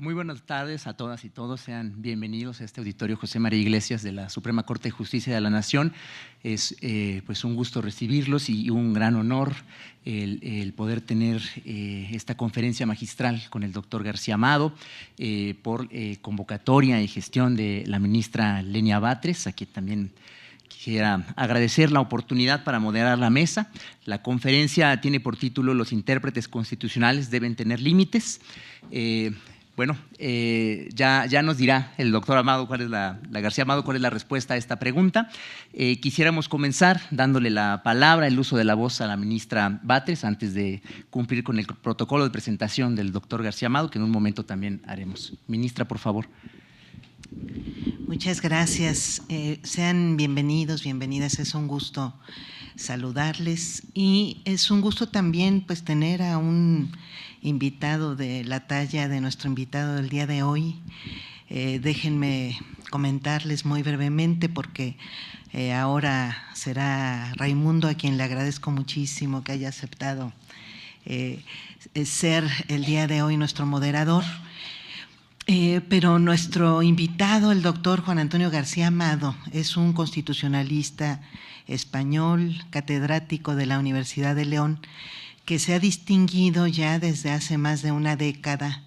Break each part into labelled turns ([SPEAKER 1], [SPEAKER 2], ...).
[SPEAKER 1] Muy buenas tardes a todas y todos. Sean bienvenidos a este auditorio José María Iglesias de la Suprema Corte de Justicia de la Nación. Es pues un gusto recibirlos y un gran honor el poder tener esta conferencia magistral con el doctor García Amado por convocatoria y gestión de la ministra Lenia Batres, a quien también quisiera agradecer la oportunidad para moderar la mesa. La conferencia tiene por título "Los intérpretes constitucionales deben tener límites". Ya nos dirá el doctor Amado García Amado cuál es la respuesta a esta pregunta. Quisiéramos comenzar dándole la palabra, el uso de la voz a la ministra Batres antes de cumplir con el protocolo de presentación del doctor García Amado, que en un momento también haremos. Ministra, por favor.
[SPEAKER 2] Muchas gracias. Sean bienvenidos, bienvenidas. Es un gusto saludarles y es un gusto también pues tener a un invitado de la talla de nuestro invitado del día de hoy. Déjenme comentarles muy brevemente porque ahora será Raimundo, a quien le agradezco muchísimo que haya aceptado ser el día de hoy nuestro moderador. Pero nuestro invitado, el doctor Juan Antonio García Amado, es un constitucionalista español, catedrático de la Universidad de León, que se ha distinguido ya desde hace más de una década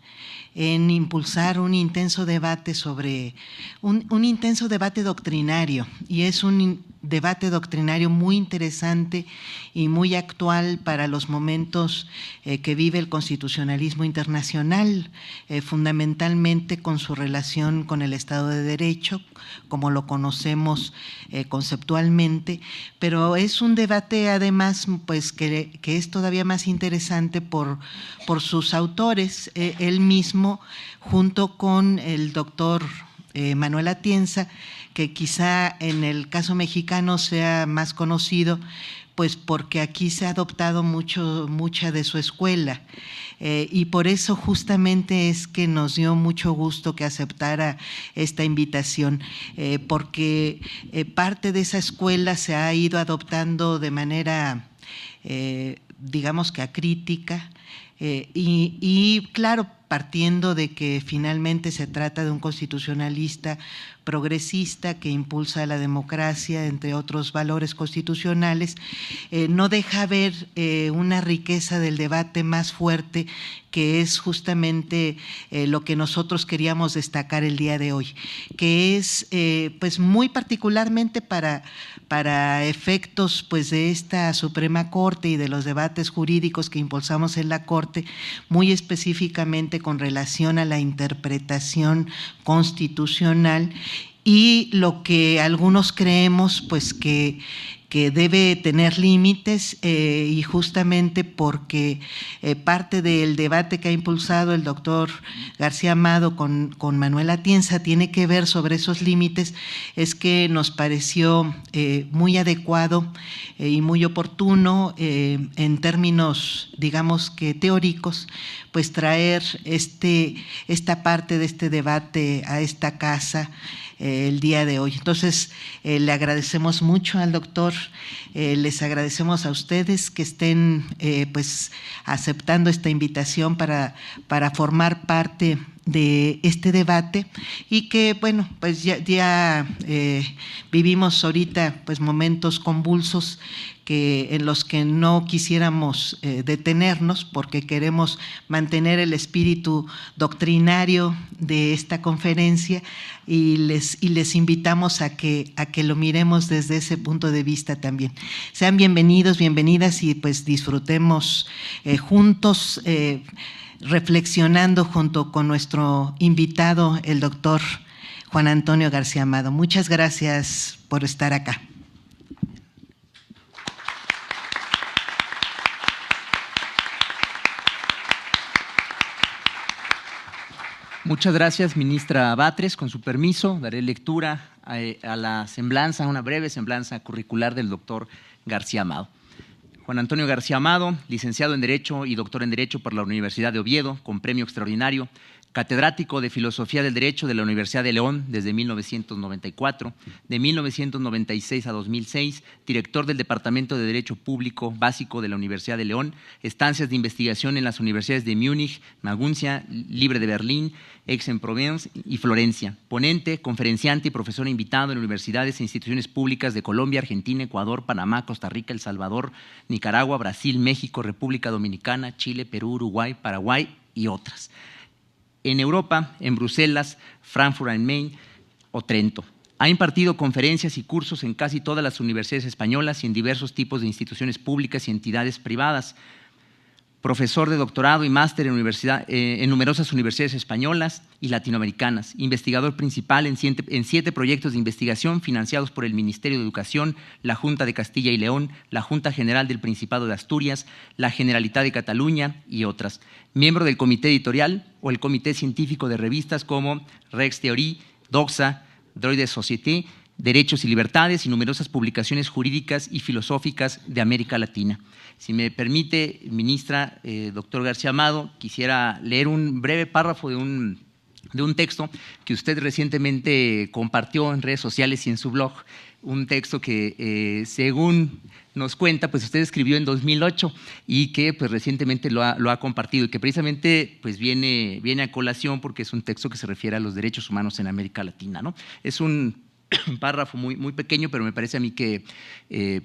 [SPEAKER 2] en impulsar un intenso debate sobre un intenso debate doctrinario, y es un debate doctrinario muy interesante y muy actual para los momentos que vive el constitucionalismo internacional, fundamentalmente con su relación con el Estado de Derecho, como lo conocemos conceptualmente, pero es un debate además pues que es todavía más interesante por sus autores. Él mismo, junto con el doctor Manuel Atienza, que quizá en el caso mexicano sea más conocido, pues porque aquí se ha adoptado mucha de su escuela, y por eso justamente es que nos dio mucho gusto que aceptara esta invitación, porque parte de esa escuela se ha ido adoptando de manera, digamos que acrítica, y claro, partiendo de que finalmente se trata de un constitucionalista progresista que impulsa la democracia, entre otros valores constitucionales, no deja ver una riqueza del debate más fuerte, que es justamente lo que nosotros queríamos destacar el día de hoy, que es pues muy particularmente para efectos pues de esta Suprema Corte y de los debates jurídicos que impulsamos en la Corte, muy específicamente con relación a la interpretación constitucional y lo que algunos creemos pues que debe tener límites, y justamente porque parte del debate que ha impulsado el doctor García Amado con Manuel Atienza tiene que ver sobre esos límites, es que nos pareció muy adecuado y muy oportuno en términos, digamos que teóricos, pues traer esta parte de este debate a esta casa el día de hoy. Entonces, le agradecemos mucho al doctor, les agradecemos a ustedes que estén pues aceptando esta invitación para formar parte de este debate, y que bueno, pues ya vivimos ahorita pues momentos convulsos en los que no quisiéramos detenernos, porque queremos mantener el espíritu doctrinario de esta conferencia, y les invitamos a que lo miremos desde ese punto de vista también. Sean bienvenidos, bienvenidas, y pues disfrutemos juntos, reflexionando junto con nuestro invitado, el doctor Juan Antonio García Amado. Muchas gracias por estar acá.
[SPEAKER 1] Muchas gracias, ministra Batres. Con su permiso, daré lectura a la semblanza, una breve semblanza curricular del doctor García Amado. Juan Antonio García Amado, licenciado en Derecho y doctor en Derecho por la Universidad de Oviedo, con premio extraordinario, catedrático de Filosofía del Derecho de la Universidad de León desde 1994, de 1996 a 2006, director del Departamento de Derecho Público Básico de la Universidad de León, estancias de investigación en las universidades de Múnich, Maguncia, Libre de Berlín, Aix-en-Provence y Florencia, ponente, conferenciante y profesor invitado en universidades e instituciones públicas de Colombia, Argentina, Ecuador, Panamá, Costa Rica, El Salvador, Nicaragua, Brasil, México, República Dominicana, Chile, Perú, Uruguay, Paraguay y otras. En Europa, en Bruselas, Frankfurt am Main o Trento. Ha impartido conferencias y cursos en casi todas las universidades españolas y en diversos tipos de instituciones públicas y entidades privadas. Profesor de doctorado y máster en numerosas universidades españolas y latinoamericanas. Investigador principal en 7 proyectos de investigación financiados por el Ministerio de Educación, la Junta de Castilla y León, la Junta General del Principado de Asturias, la Generalitat de Cataluña y otras. Miembro del Comité Editorial o el Comité Científico de revistas como Rex Theorie, Doxa, Droit de Société, Derechos y Libertades y numerosas publicaciones jurídicas y filosóficas de América Latina. Si me permite, ministra, doctor García Amado, quisiera leer un breve párrafo de un texto que usted recientemente compartió en redes sociales y en su blog, un texto que, según nos cuenta, pues usted escribió en 2008 y que pues recientemente lo ha compartido y que precisamente pues viene a colación porque es un texto que se refiere a los derechos humanos en América Latina, ¿no? Es un párrafo muy pequeño, pero me parece a mí que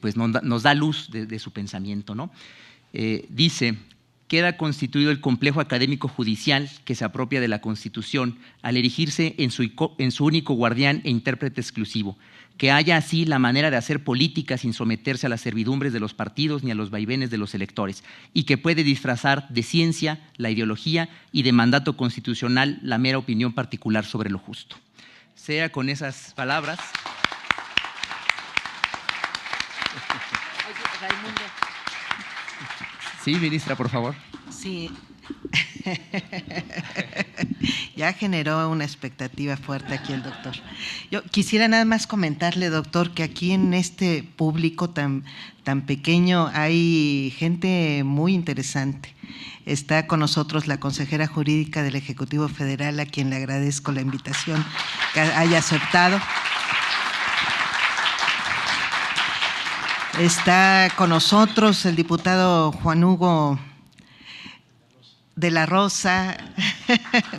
[SPEAKER 1] pues nos da luz de su pensamiento, ¿no? Dice: queda constituido el complejo académico judicial que se apropia de la Constitución al erigirse en su único guardián e intérprete exclusivo, que haya así la manera de hacer política sin someterse a las servidumbres de los partidos ni a los vaivenes de los electores, y que puede disfrazar de ciencia la ideología y de mandato constitucional la mera opinión particular sobre lo justo. Sea con esas palabras.
[SPEAKER 2] Oye, Raimundo.
[SPEAKER 1] Sí, ministra, por favor.
[SPEAKER 2] Sí. Ya generó una expectativa fuerte aquí el doctor. Yo quisiera nada más comentarle, doctor, que aquí en este público tan pequeño hay gente muy interesante. Está con nosotros la consejera jurídica del Ejecutivo Federal, a quien le agradezco la invitación que haya aceptado. Está con nosotros el diputado Juan Hugo de la Rosa.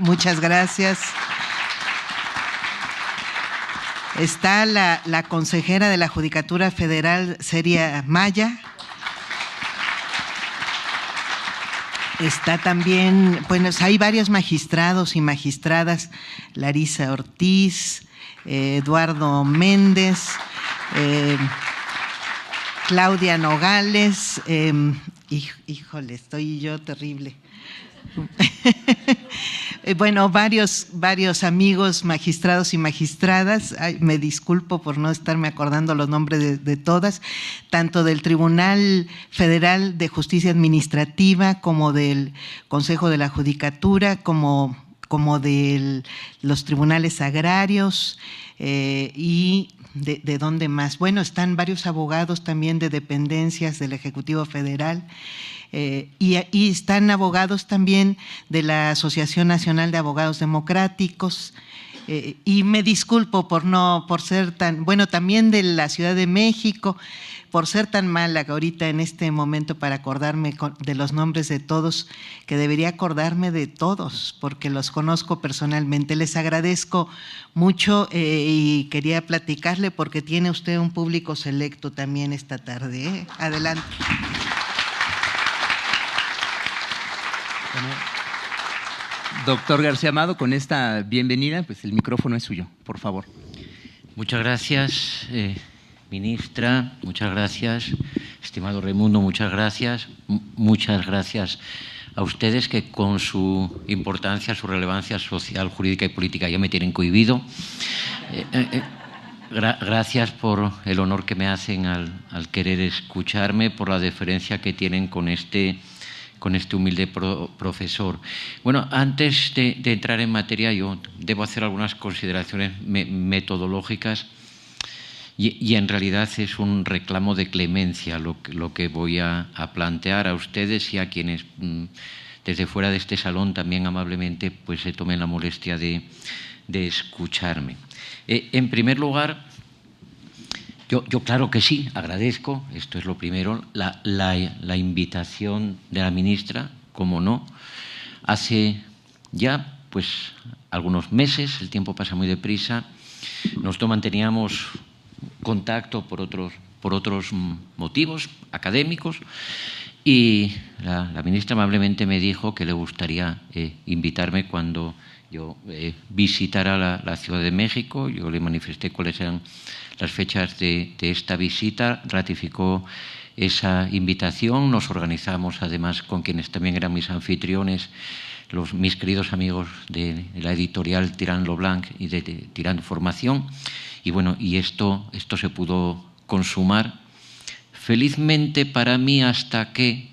[SPEAKER 2] Muchas gracias. Está la consejera de la Judicatura Federal, Celia Maya. Está también, bueno, hay varios magistrados y magistradas: Larisa Ortiz, Eduardo Méndez, Claudia Nogales, híjole, estoy yo terrible. Bueno, varios amigos magistrados y magistradas. Ay, me disculpo por no estarme acordando los nombres de todas, tanto del Tribunal Federal de Justicia Administrativa como del Consejo de la Judicatura, como de los tribunales agrarios y de dónde más. Bueno, están varios abogados también de dependencias del Ejecutivo Federal. Y están abogados también de la Asociación Nacional de Abogados Democráticos, y me disculpo por ser tan, bueno, también de la Ciudad de México, por ser tan mala ahorita en este momento para acordarme de los nombres de todos, que debería acordarme de todos, porque los conozco personalmente. Les agradezco mucho y quería platicarle porque tiene usted un público selecto también esta tarde, ¿eh? Adelante.
[SPEAKER 1] Bueno, doctor García Amado, con esta bienvenida, pues el micrófono es suyo, por favor.
[SPEAKER 3] Muchas gracias, ministra, muchas gracias, estimado Raimundo, muchas gracias a ustedes que con su importancia, su relevancia social, jurídica y política ya me tienen cohibido. Gracias por el honor que me hacen al querer escucharme, por la deferencia que tienen con este humilde profesor. Bueno, antes de entrar en materia, yo debo hacer algunas consideraciones metodológicas. Y en realidad es un reclamo de clemencia lo que voy a plantear a ustedes y a quienes desde fuera de este salón también amablemente pues se tomen la molestia de escucharme. En primer lugar, yo claro que sí, agradezco, esto es lo primero, la invitación de la ministra, como no. Hace ya pues algunos meses, el tiempo pasa muy deprisa, nosotros manteníamos contacto por otros motivos académicos y la ministra amablemente me dijo que le gustaría invitarme cuando yo visitara la Ciudad de México. Yo le manifesté cuáles eran las fechas de esta visita, ratificó esa invitación, nos organizamos además con quienes también eran mis anfitriones, mis queridos amigos de la editorial Tirant Lo Blanc y de Tirant Formación, y bueno, y esto se pudo consumar felizmente para mí hasta que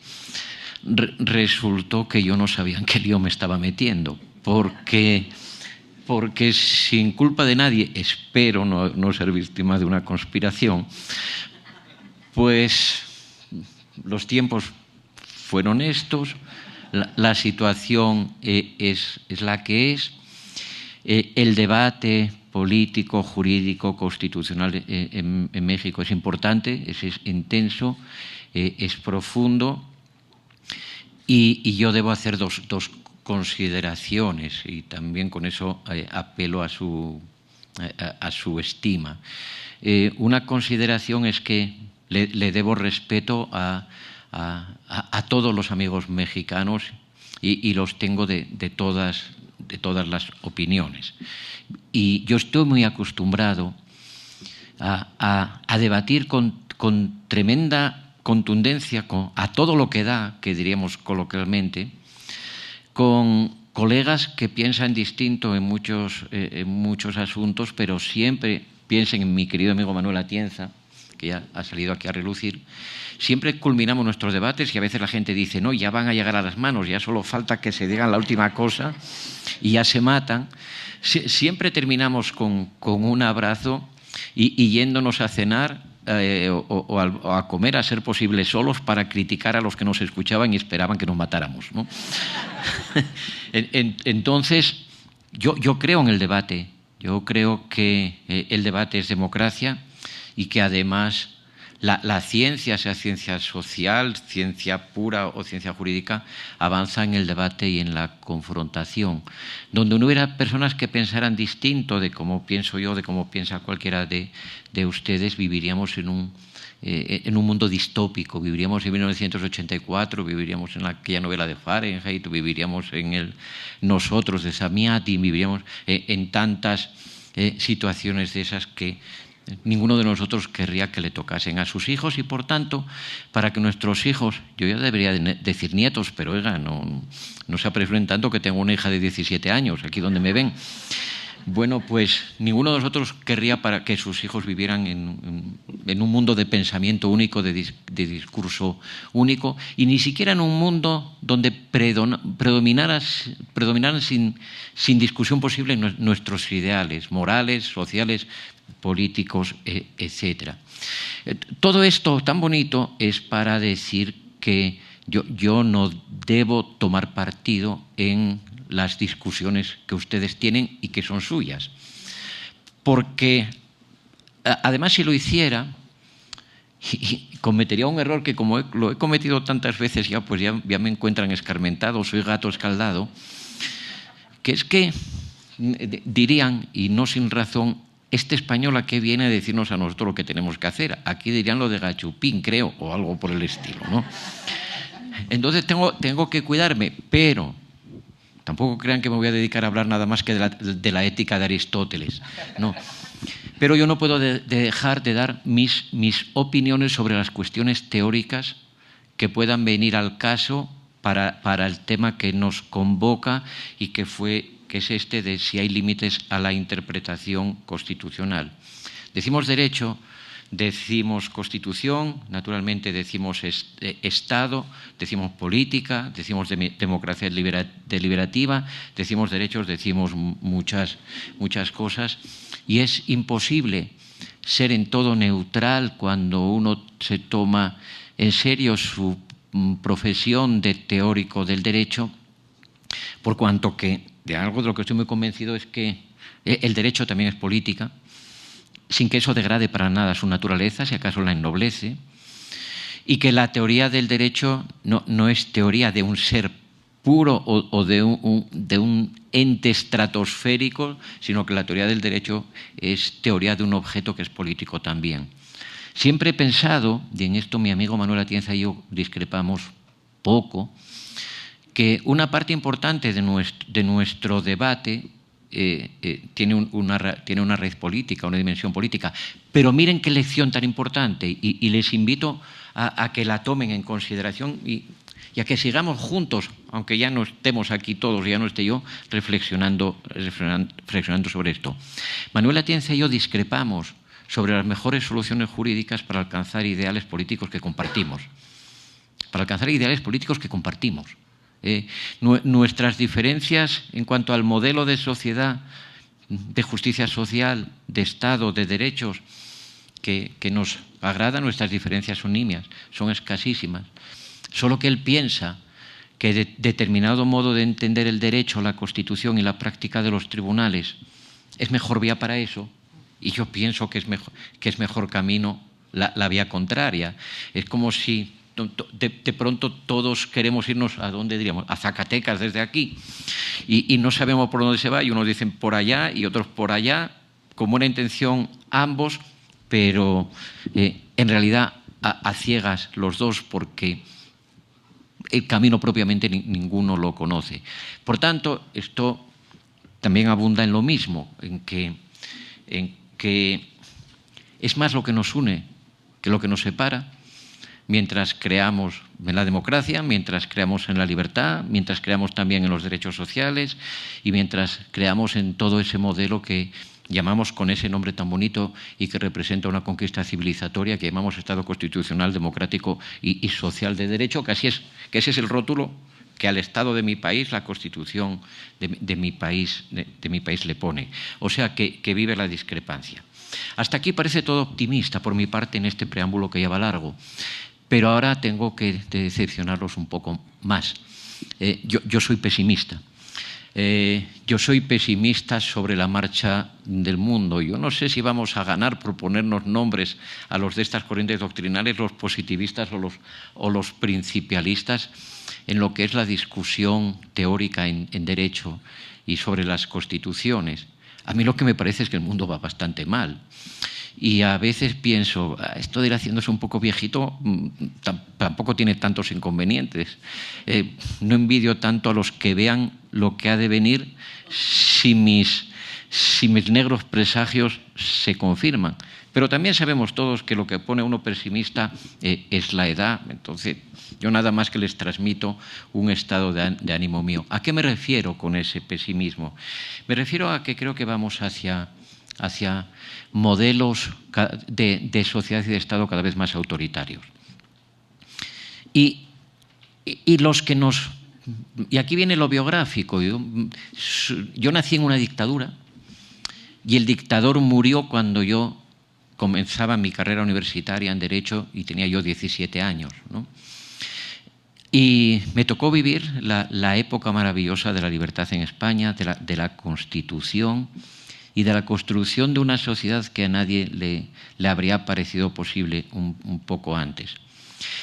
[SPEAKER 3] resultó que yo no sabía en qué lío me estaba metiendo, porque sin culpa de nadie, espero no ser víctima de una conspiración, pues los tiempos fueron estos, la situación es la que es, el debate político, jurídico, constitucional en México es importante, es intenso, es profundo y yo debo hacer dos consideraciones y también con eso apelo a su estima. Una consideración es que le debo respeto a todos los amigos mexicanos y los tengo de todas las opiniones. Y yo estoy muy acostumbrado a debatir con tremenda contundencia, a todo lo que da, que diríamos coloquialmente, con colegas que piensan distinto en muchos asuntos, pero siempre piensen en mi querido amigo Manuel Atienza, que ya ha salido aquí a relucir. Siempre culminamos nuestros debates y a veces la gente dice, no, ya van a llegar a las manos, ya solo falta que se digan la última cosa y ya se matan. Siempre terminamos con un abrazo y yéndonos a cenar o a comer, a ser posible, solos para criticar a los que nos escuchaban y esperaban que nos matáramos, ¿no? Entonces, yo creo en el debate. Yo creo que el debate es democracia y que además la ciencia, sea ciencia social, ciencia pura o ciencia jurídica, avanza en el debate y en la confrontación. Donde no hubiera personas que pensaran distinto de cómo pienso yo, de cómo piensa cualquiera de ustedes, viviríamos en un mundo distópico. Viviríamos en 1984, viviríamos en aquella novela de Fahrenheit, viviríamos en el Nosotros de Samiati, viviríamos en tantas situaciones de esas que ninguno de nosotros querría que le tocasen a sus hijos y, por tanto, para que nuestros hijos, yo ya debería decir nietos, pero oiga, no se apresuren tanto que tengo una hija de 17 años, aquí donde me ven. Bueno, pues ninguno de nosotros querría para que sus hijos vivieran en un mundo de pensamiento único, de discurso único, y ni siquiera en un mundo donde predominaran sin discusión posible nuestros ideales morales, sociales, políticos, etc. Todo esto tan bonito es para decir que yo no debo tomar partido en las discusiones que ustedes tienen y que son suyas. Porque, además, si lo hiciera, cometería un error que, como lo he cometido tantas veces ya, pues ya me encuentran escarmentado, soy gato escaldado, que es que dirían, y no sin razón, este español a qué viene a decirnos a nosotros lo que tenemos que hacer. Aquí dirían lo de gachupín, creo, o algo por el estilo, ¿no? Entonces tengo que cuidarme, pero tampoco crean que me voy a dedicar a hablar nada más que de la ética de Aristóteles, no. Pero yo no puedo dejar de dar mis opiniones sobre las cuestiones teóricas que puedan venir al caso para el tema que nos convoca y que es este de si hay límites a la interpretación constitucional. Decimos derecho, decimos constitución, naturalmente decimos Estado, decimos política, decimos democracia deliberativa, decimos derechos, decimos muchas cosas, y es imposible ser en todo neutral cuando uno se toma en serio su profesión de teórico del derecho, por cuanto que de algo de lo que estoy muy convencido es que el derecho también es política, sin que eso degrade para nada su naturaleza, si acaso la ennoblece, y que la teoría del derecho no es teoría de un ser puro o de un ente estratosférico, sino que la teoría del derecho es teoría de un objeto que es político también. Siempre he pensado, y en esto mi amigo Manuel Atienza y yo discrepamos poco, que una parte importante de nuestro debate tiene una raíz política, una dimensión política. Pero miren qué lección tan importante, y les invito a que la tomen en consideración y a que sigamos juntos, aunque ya no estemos aquí todos, ya no esté yo, reflexionando sobre esto. Manuel Atienza y yo discrepamos sobre las mejores soluciones jurídicas para alcanzar ideales políticos que compartimos. Para alcanzar ideales políticos que compartimos. Nuestras diferencias en cuanto al modelo de sociedad, de justicia social, de Estado, de derechos, que nos agrada, nuestras diferencias son nimias, son escasísimas. Solo que él piensa que determinado modo de entender el derecho, la Constitución y la práctica de los tribunales es mejor vía para eso, y yo pienso que es mejor camino la vía contraria. Es como si de pronto todos queremos irnos, ¿a dónde diríamos? A Zacatecas desde aquí, y no sabemos por dónde se va, y unos dicen por allá y otros por allá, con buena intención ambos, pero en realidad a ciegas los dos, porque el camino propiamente ninguno lo conoce. Por tanto, esto también abunda en lo mismo, en que es más lo que nos une que lo que nos separa, mientras creamos en la democracia, mientras creamos en la libertad, mientras creamos también en los derechos sociales y mientras creamos en todo ese modelo que llamamos con ese nombre tan bonito y que representa una conquista civilizatoria, que llamamos Estado constitucional, democrático y social de derecho, que ese es el rótulo que al Estado de mi país, la Constitución de mi país le pone. O sea, que vive la discrepancia. Hasta aquí parece todo optimista por mi parte en este preámbulo que ya va largo, pero ahora tengo que decepcionarlos un poco más. Yo soy pesimista. Yo soy pesimista sobre la marcha del mundo. Yo no sé si vamos a ganar por ponernos nombres a los de estas corrientes doctrinales, los positivistas o los principialistas, en lo que es la discusión teórica en derecho y sobre las constituciones. A mí lo que me parece es que el mundo va bastante mal. Y a veces pienso, esto de ir haciéndose un poco viejito tampoco tiene tantos inconvenientes. No envidio tanto a los que vean lo que ha de venir si mis negros presagios se confirman. Pero también sabemos todos que lo que pone a uno pesimista es la edad. Entonces, yo nada más que les transmito un estado de ánimo mío. ¿A qué me refiero con ese pesimismo? Me refiero a que creo que vamos hacia modelos de sociedad y de Estado cada vez más autoritarios. Y los que nos... Y aquí viene lo biográfico. Yo nací en una dictadura y el dictador murió cuando yo comenzaba mi carrera universitaria en Derecho y tenía yo 17 años, ¿no? Y me tocó vivir la época maravillosa de la libertad en España, de la Constitución y de la construcción de una sociedad que a nadie le habría parecido posible un poco antes.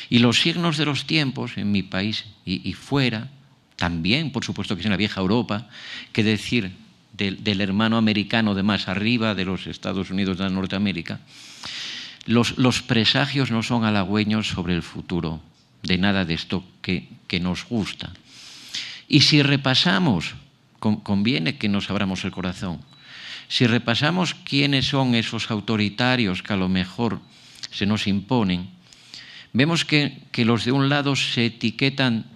[SPEAKER 3] Y los signos de los tiempos en mi país y fuera, también, por supuesto que es en la vieja Europa, que decir del hermano americano de más arriba, de los Estados Unidos de Norteamérica, los presagios no son halagüeños sobre el futuro de nada de esto que nos gusta. Y si repasamos, conviene que nos abramos el corazón, si repasamos quiénes son esos autoritarios que a lo mejor se nos imponen, vemos que los de un lado se etiquetan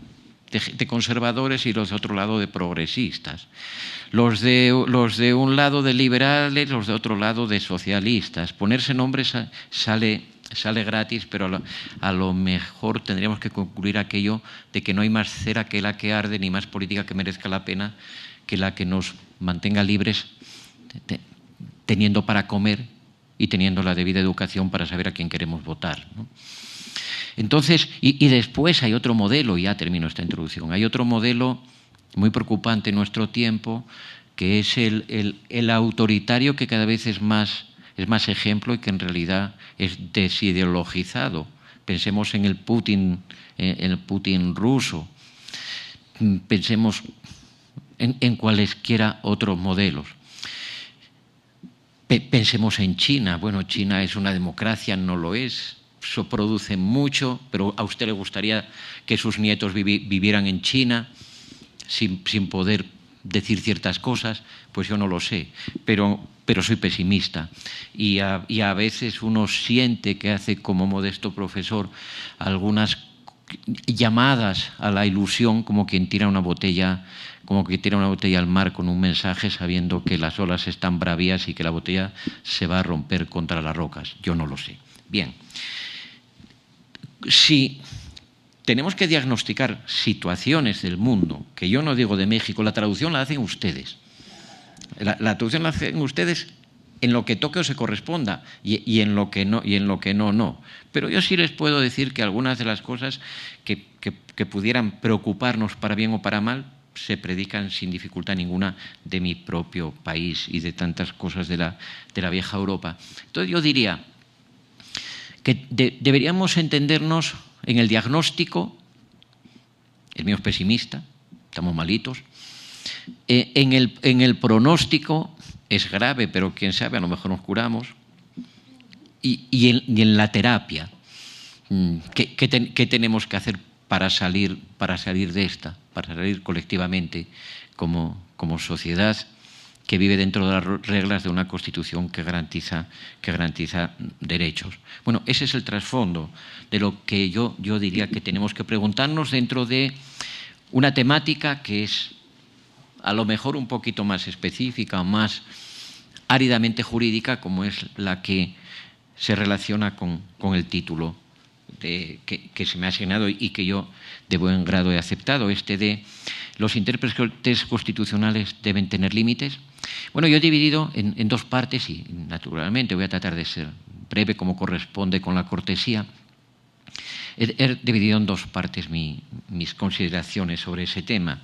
[SPEAKER 3] de conservadores y los de otro lado de progresistas. Los de un lado de liberales, los de otro lado de socialistas. Ponerse nombres sale gratis, pero a lo mejor tendríamos que concluir aquello de que no hay más cera que la que arde, ni más política que merezca la pena que la que nos mantenga libres, teniendo para comer y teniendo la debida educación para saber a quién queremos votar, ¿no? Entonces, y después hay otro modelo, ya termino esta introducción, hay otro modelo muy preocupante en nuestro tiempo, que es el autoritario, que cada vez es más ejemplo y que en realidad es desideologizado. Pensemos en el Putin ruso, pensemos en cualesquiera otros modelos. Pensemos en China. Bueno, China es una democracia, no lo es. Eso produce mucho, pero a usted le gustaría que sus nietos vivieran en China sin poder decir ciertas cosas. Pues yo no lo sé, pero soy pesimista. Y a veces uno siente que hace, como modesto profesor, algunas llamadas a la ilusión, como quien tira una botella al mar con un mensaje, sabiendo que las olas están bravías y que la botella se va a romper contra las rocas. Yo no lo sé. Bien. Si tenemos que diagnosticar situaciones del mundo, que yo no digo de México, la traducción la hacen ustedes. La traducción la hacen ustedes en lo que toque o se corresponda y en lo que no, no. Pero yo sí les puedo decir que algunas de las cosas que pudieran preocuparnos para bien o para mal se predican sin dificultad ninguna de mi propio país y de tantas cosas de la vieja Europa. Entonces yo diría que deberíamos entendernos en el diagnóstico. El mío es pesimista, estamos malitos. En el pronóstico es grave, pero quién sabe, a lo mejor nos curamos. Y en la terapia, ¿qué tenemos que hacer para salir de esta, para salir colectivamente como sociedad que vive dentro de las reglas de una Constitución que garantiza derechos? Bueno, ese es el trasfondo de lo que yo diría que tenemos que preguntarnos dentro de una temática que es a lo mejor un poquito más específica o más áridamente jurídica, como es la que se relaciona con el título que se me ha asignado y que yo de buen grado he aceptado, de los intérpretes constitucionales deben tener límites. Bueno, yo he dividido en dos partes y naturalmente voy a tratar de ser breve como corresponde con la cortesía. He dividido en dos partes mis consideraciones sobre ese tema.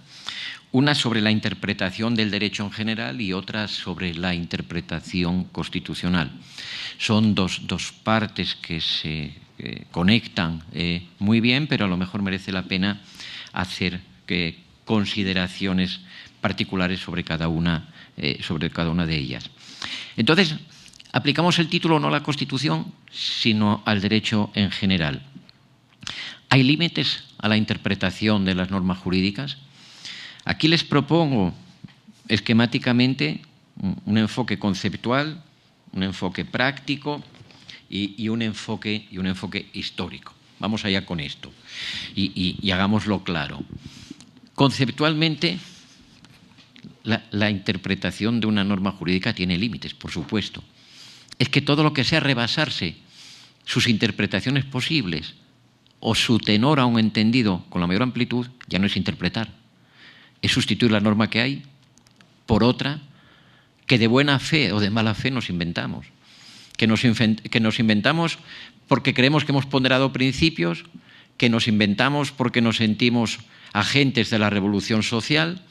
[SPEAKER 3] Una sobre la interpretación del derecho en general y otra sobre la interpretación constitucional. Son dos partes que se conectan muy bien, pero a lo mejor merece la pena hacer consideraciones particulares sobre cada una de ellas. Entonces, aplicamos el título no a la Constitución, sino al derecho en general. ¿Hay límites a la interpretación de las normas jurídicas? Aquí les propongo esquemáticamente un enfoque conceptual, un enfoque práctico y un enfoque histórico. Vamos allá con esto y hagámoslo claro. Conceptualmente, la interpretación de una norma jurídica tiene límites, por supuesto. Es que todo lo que sea rebasarse sus interpretaciones posibles o su tenor a un entendido con la mayor amplitud ya no es interpretar. Es sustituir la norma que hay por otra que de buena fe o de mala fe nos inventamos. Que nos inventamos porque creemos que hemos ponderado principios, que nos inventamos porque nos sentimos agentes de la revolución social,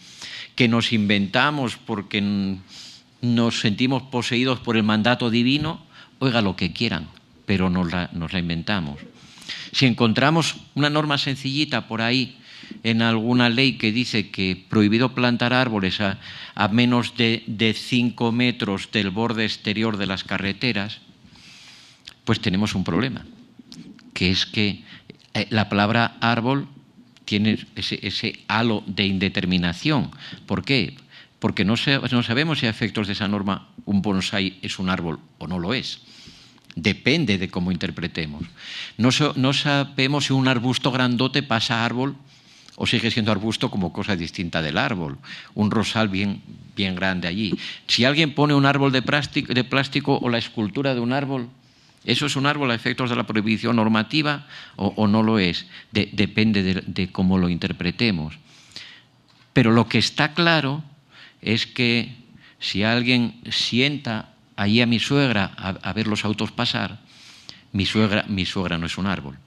[SPEAKER 3] que nos inventamos porque nos sentimos poseídos por el mandato divino. Oiga, lo que quieran, pero nos la inventamos. Si encontramos una norma sencillita por ahí en alguna ley que dice que prohibido plantar árboles a menos de 5 metros del borde exterior de las carreteras, pues tenemos un problema, que es que la palabra árbol tiene ese halo de indeterminación. ¿Por qué? Porque no sabemos si a efectos de esa norma un bonsái es un árbol o no lo es. Depende de cómo interpretemos. No sabemos si un arbusto grandote pasa a árbol o sigue siendo arbusto como cosa distinta del árbol. Un rosal bien grande allí. Si alguien pone un árbol de plástico o la escultura de un árbol, ¿eso es un árbol a efectos de la prohibición normativa o no lo es? Depende de cómo lo interpretemos. Pero lo que está claro es que si alguien sienta allí a mi suegra a ver los autos pasar, mi suegra no es un árbol.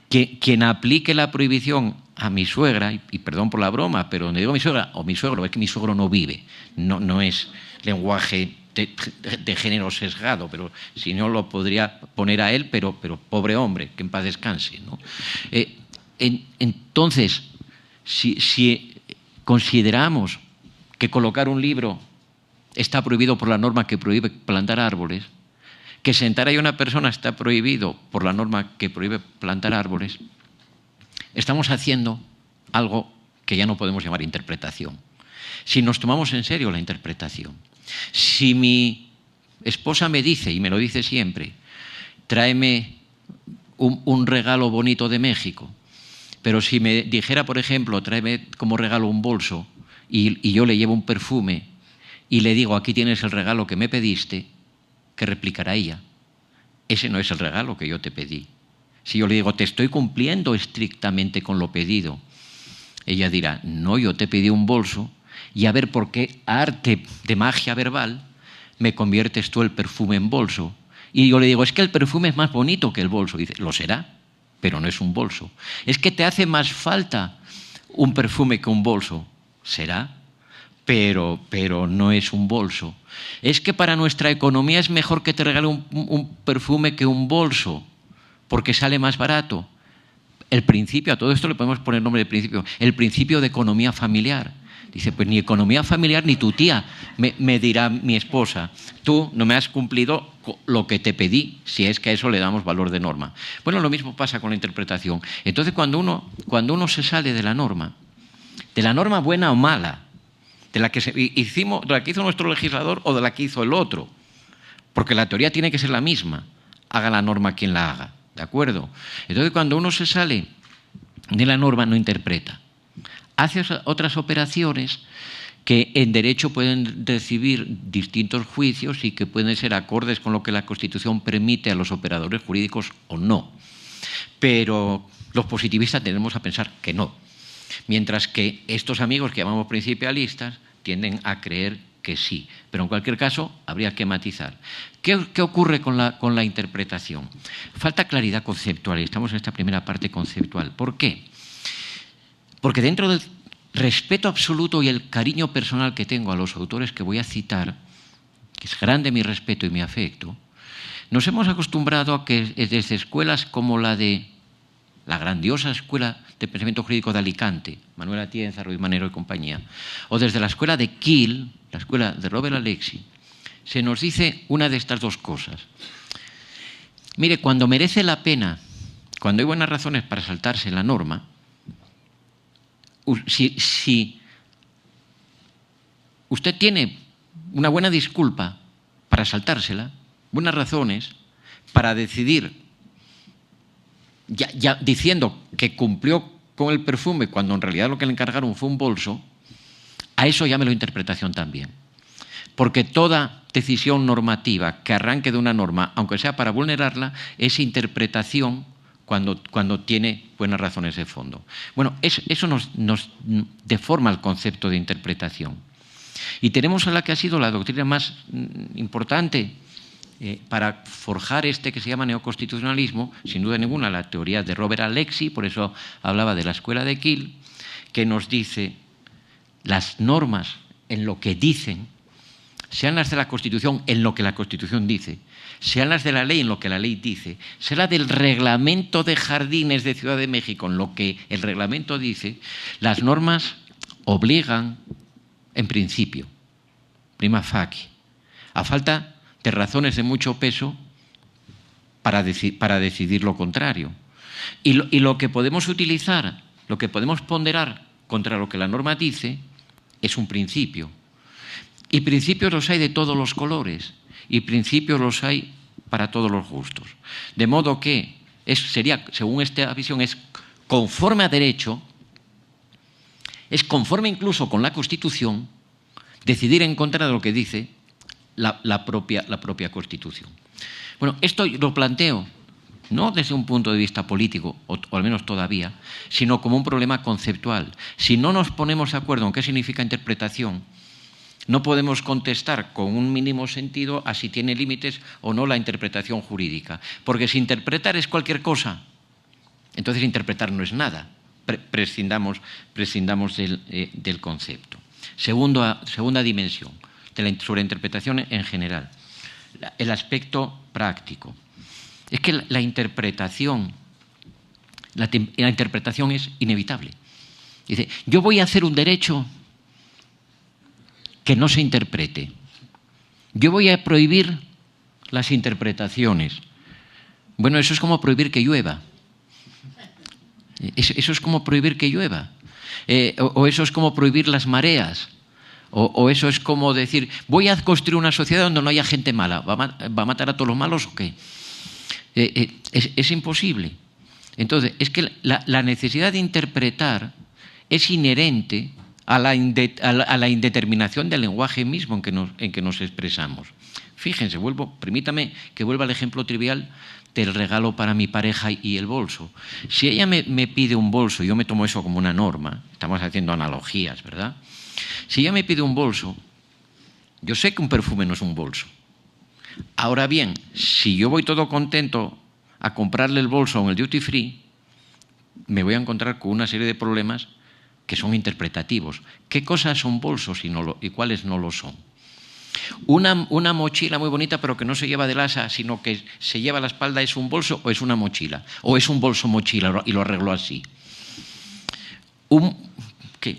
[SPEAKER 3] Quien aplique la prohibición a mi suegra, y perdón por la broma, pero donde digo mi suegra o mi suegro, es que mi suegro no vive, no es lenguaje de género sesgado, pero si no lo podría poner a él, pero pobre hombre, que en paz descanse, ¿no? Entonces, si consideramos que colocar un libro está prohibido por la norma que prohíbe plantar árboles, que sentar ahí a una persona está prohibido por la norma que prohíbe plantar árboles, estamos haciendo algo que ya no podemos llamar interpretación. Si nos tomamos en serio la interpretación, si mi esposa me dice, y me lo dice siempre, tráeme un regalo bonito de México, pero si me dijera, por ejemplo, tráeme como regalo un bolso y yo le llevo un perfume y le digo, aquí tienes el regalo que me pediste, ¿qué replicará ella? Ese no es el regalo que yo te pedí. Si yo le digo, te estoy cumpliendo estrictamente con lo pedido, ella dirá, no, yo te pedí un bolso y a ver por qué arte de magia verbal me conviertes tú el perfume en bolso. Y yo le digo, es que el perfume es más bonito que el bolso. Y dice, lo será, pero no es un bolso. Es que te hace más falta un perfume que un bolso. Será, pero no es un bolso. Es que para nuestra economía es mejor que te regale un perfume que un bolso, porque sale más barato. El principio, a todo esto le podemos poner nombre de principio, el principio de economía familiar. Dice, pues ni economía familiar ni tu tía, me dirá mi esposa, tú no me has cumplido lo que te pedí, si es que a eso le damos valor de norma. Bueno, lo mismo pasa con la interpretación. Entonces, cuando uno se sale de la norma buena o mala, de la que hizo nuestro legislador o de la que hizo el otro, porque la teoría tiene que ser la misma, haga la norma quien la haga, ¿de acuerdo? Entonces, cuando uno se sale de la norma, no interpreta. Hace otras operaciones que en derecho pueden recibir distintos juicios y que pueden ser acordes con lo que la Constitución permite a los operadores jurídicos o no. Pero los positivistas tendemos a pensar que no. Mientras que estos amigos que llamamos principialistas tienden a creer que sí. Pero en cualquier caso habría que matizar. ¿Qué ocurre con la interpretación? Falta claridad conceptual. Estamos en esta primera parte conceptual. ¿Por qué? Porque dentro del respeto absoluto y el cariño personal que tengo a los autores que voy a citar, que es grande mi respeto y mi afecto, nos hemos acostumbrado a que desde escuelas como la de la grandiosa Escuela de Pensamiento Jurídico de Alicante, Manuel Atienza, Ruiz Manero y compañía, o desde la Escuela de Kiel, la Escuela de Robert Alexy, se nos dice una de estas dos cosas. Mire, cuando merece la pena, cuando hay buenas razones para saltarse la norma, si usted tiene una buena disculpa para saltársela, buenas razones para decidir, ya diciendo que cumplió con el perfume cuando en realidad lo que le encargaron fue un bolso, a eso llámelo interpretación también. Porque toda decisión normativa que arranque de una norma, aunque sea para vulnerarla, es interpretación cuando tiene buenas razones de fondo. Bueno, eso nos deforma el concepto de interpretación. Y tenemos a la que ha sido la doctrina más importante para forjar este que se llama neoconstitucionalismo, sin duda ninguna, la teoría de Robert Alexy, por eso hablaba de la Escuela de Kiel, que nos dice las normas en lo que dicen, sean las de la Constitución en lo que la Constitución dice, sean las de la ley en lo que la ley dice, sea la del reglamento de jardines de Ciudad de México en lo que el reglamento dice, las normas obligan, en principio, prima facie, a falta de razones de mucho peso para decidir lo contrario. Y lo que podemos utilizar, lo que podemos ponderar contra lo que la norma dice, es un principio. Y principios los hay de todos los colores, y principios los hay para todos los gustos. De modo que sería, según esta visión, es conforme a derecho, es conforme incluso con la Constitución, decidir en contra de lo que dice la propia Constitución. Bueno, esto lo planteo no desde un punto de vista político, o al menos todavía, sino como un problema conceptual. Si no nos ponemos de acuerdo en qué significa interpretación, No podemos contestar con un mínimo sentido a si tiene límites o no la interpretación jurídica. Porque si interpretar es cualquier cosa, entonces interpretar no es nada. Prescindamos del concepto. Segunda dimensión sobre la interpretación en general. El aspecto práctico. Es que la interpretación es inevitable. Dice, yo voy a hacer un derecho que no se interprete. Yo voy a prohibir las interpretaciones. Bueno, eso es como prohibir que llueva. Eso es como prohibir que llueva. O eso es como prohibir las mareas. O eso es como decir, voy a construir una sociedad donde no haya gente mala. ¿Va a matar a todos los malos o qué? Es imposible. Entonces, es que la necesidad de interpretar es inherente a la indeterminación del lenguaje mismo en que nos expresamos. Fíjense, permítame que vuelva al ejemplo trivial del regalo para mi pareja y el bolso. Si ella me pide un bolso, yo me tomo eso como una norma, estamos haciendo analogías, ¿verdad? Si ella me pide un bolso, yo sé que un perfume no es un bolso. Ahora bien, si yo voy todo contento a comprarle el bolso en el duty free, me voy a encontrar con una serie de problemas que son interpretativos. ¿Qué cosas son bolsos y cuáles no lo son? Una mochila muy bonita pero que no se lleva del asa, sino que se lleva a la espalda, ¿es un bolso o es una mochila? ¿O es un bolso mochila y lo arreglo así?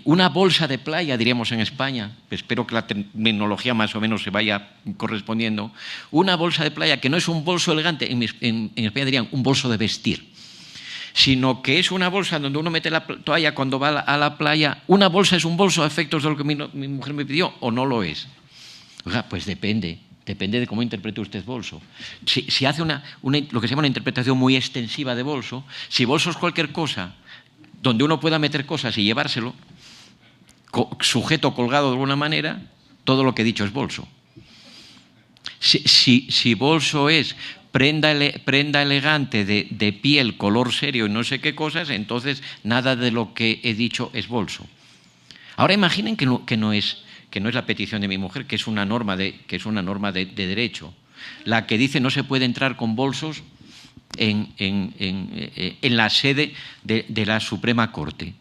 [SPEAKER 3] Una bolsa de playa, diríamos en España, espero que la terminología más o menos se vaya correspondiendo, una bolsa de playa que no es un bolso elegante, en España dirían un bolso de vestir, sino que es una bolsa donde uno mete la toalla cuando va a la playa. ¿Una bolsa es un bolso a efectos de lo que mi mujer me pidió o no lo es? Oiga, pues depende de cómo interprete usted bolso. Si hace lo que se llama una interpretación muy extensiva de bolso, si bolso es cualquier cosa donde uno pueda meter cosas y llevárselo, sujeto, colgado de alguna manera, todo lo que he dicho es bolso. Si bolso es prenda elegante de piel, color serio y no sé qué cosas, entonces nada de lo que he dicho es bolso. Ahora imaginen que no es la petición de mi mujer, que es una norma de derecho, la que dice no se puede entrar con bolsos en la sede de la Suprema Corte.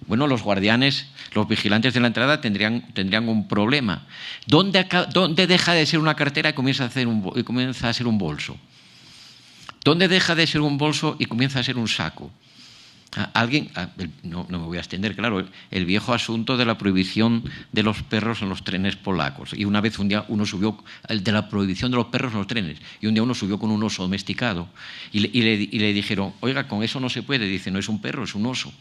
[SPEAKER 3] Bueno, los guardianes, los vigilantes de la entrada tendrían un problema. ¿Dónde deja de ser una cartera y comienza a ser un bolso? ¿Dónde deja de ser un bolso y comienza a ser un saco? No me voy a extender, claro, el viejo asunto de la prohibición de los perros en los trenes polacos. Y un día uno subió, de la prohibición de los perros en los trenes, y un día uno subió con un oso domesticado y le dijeron, oiga, con eso no se puede. Dice, no es un perro, es un oso.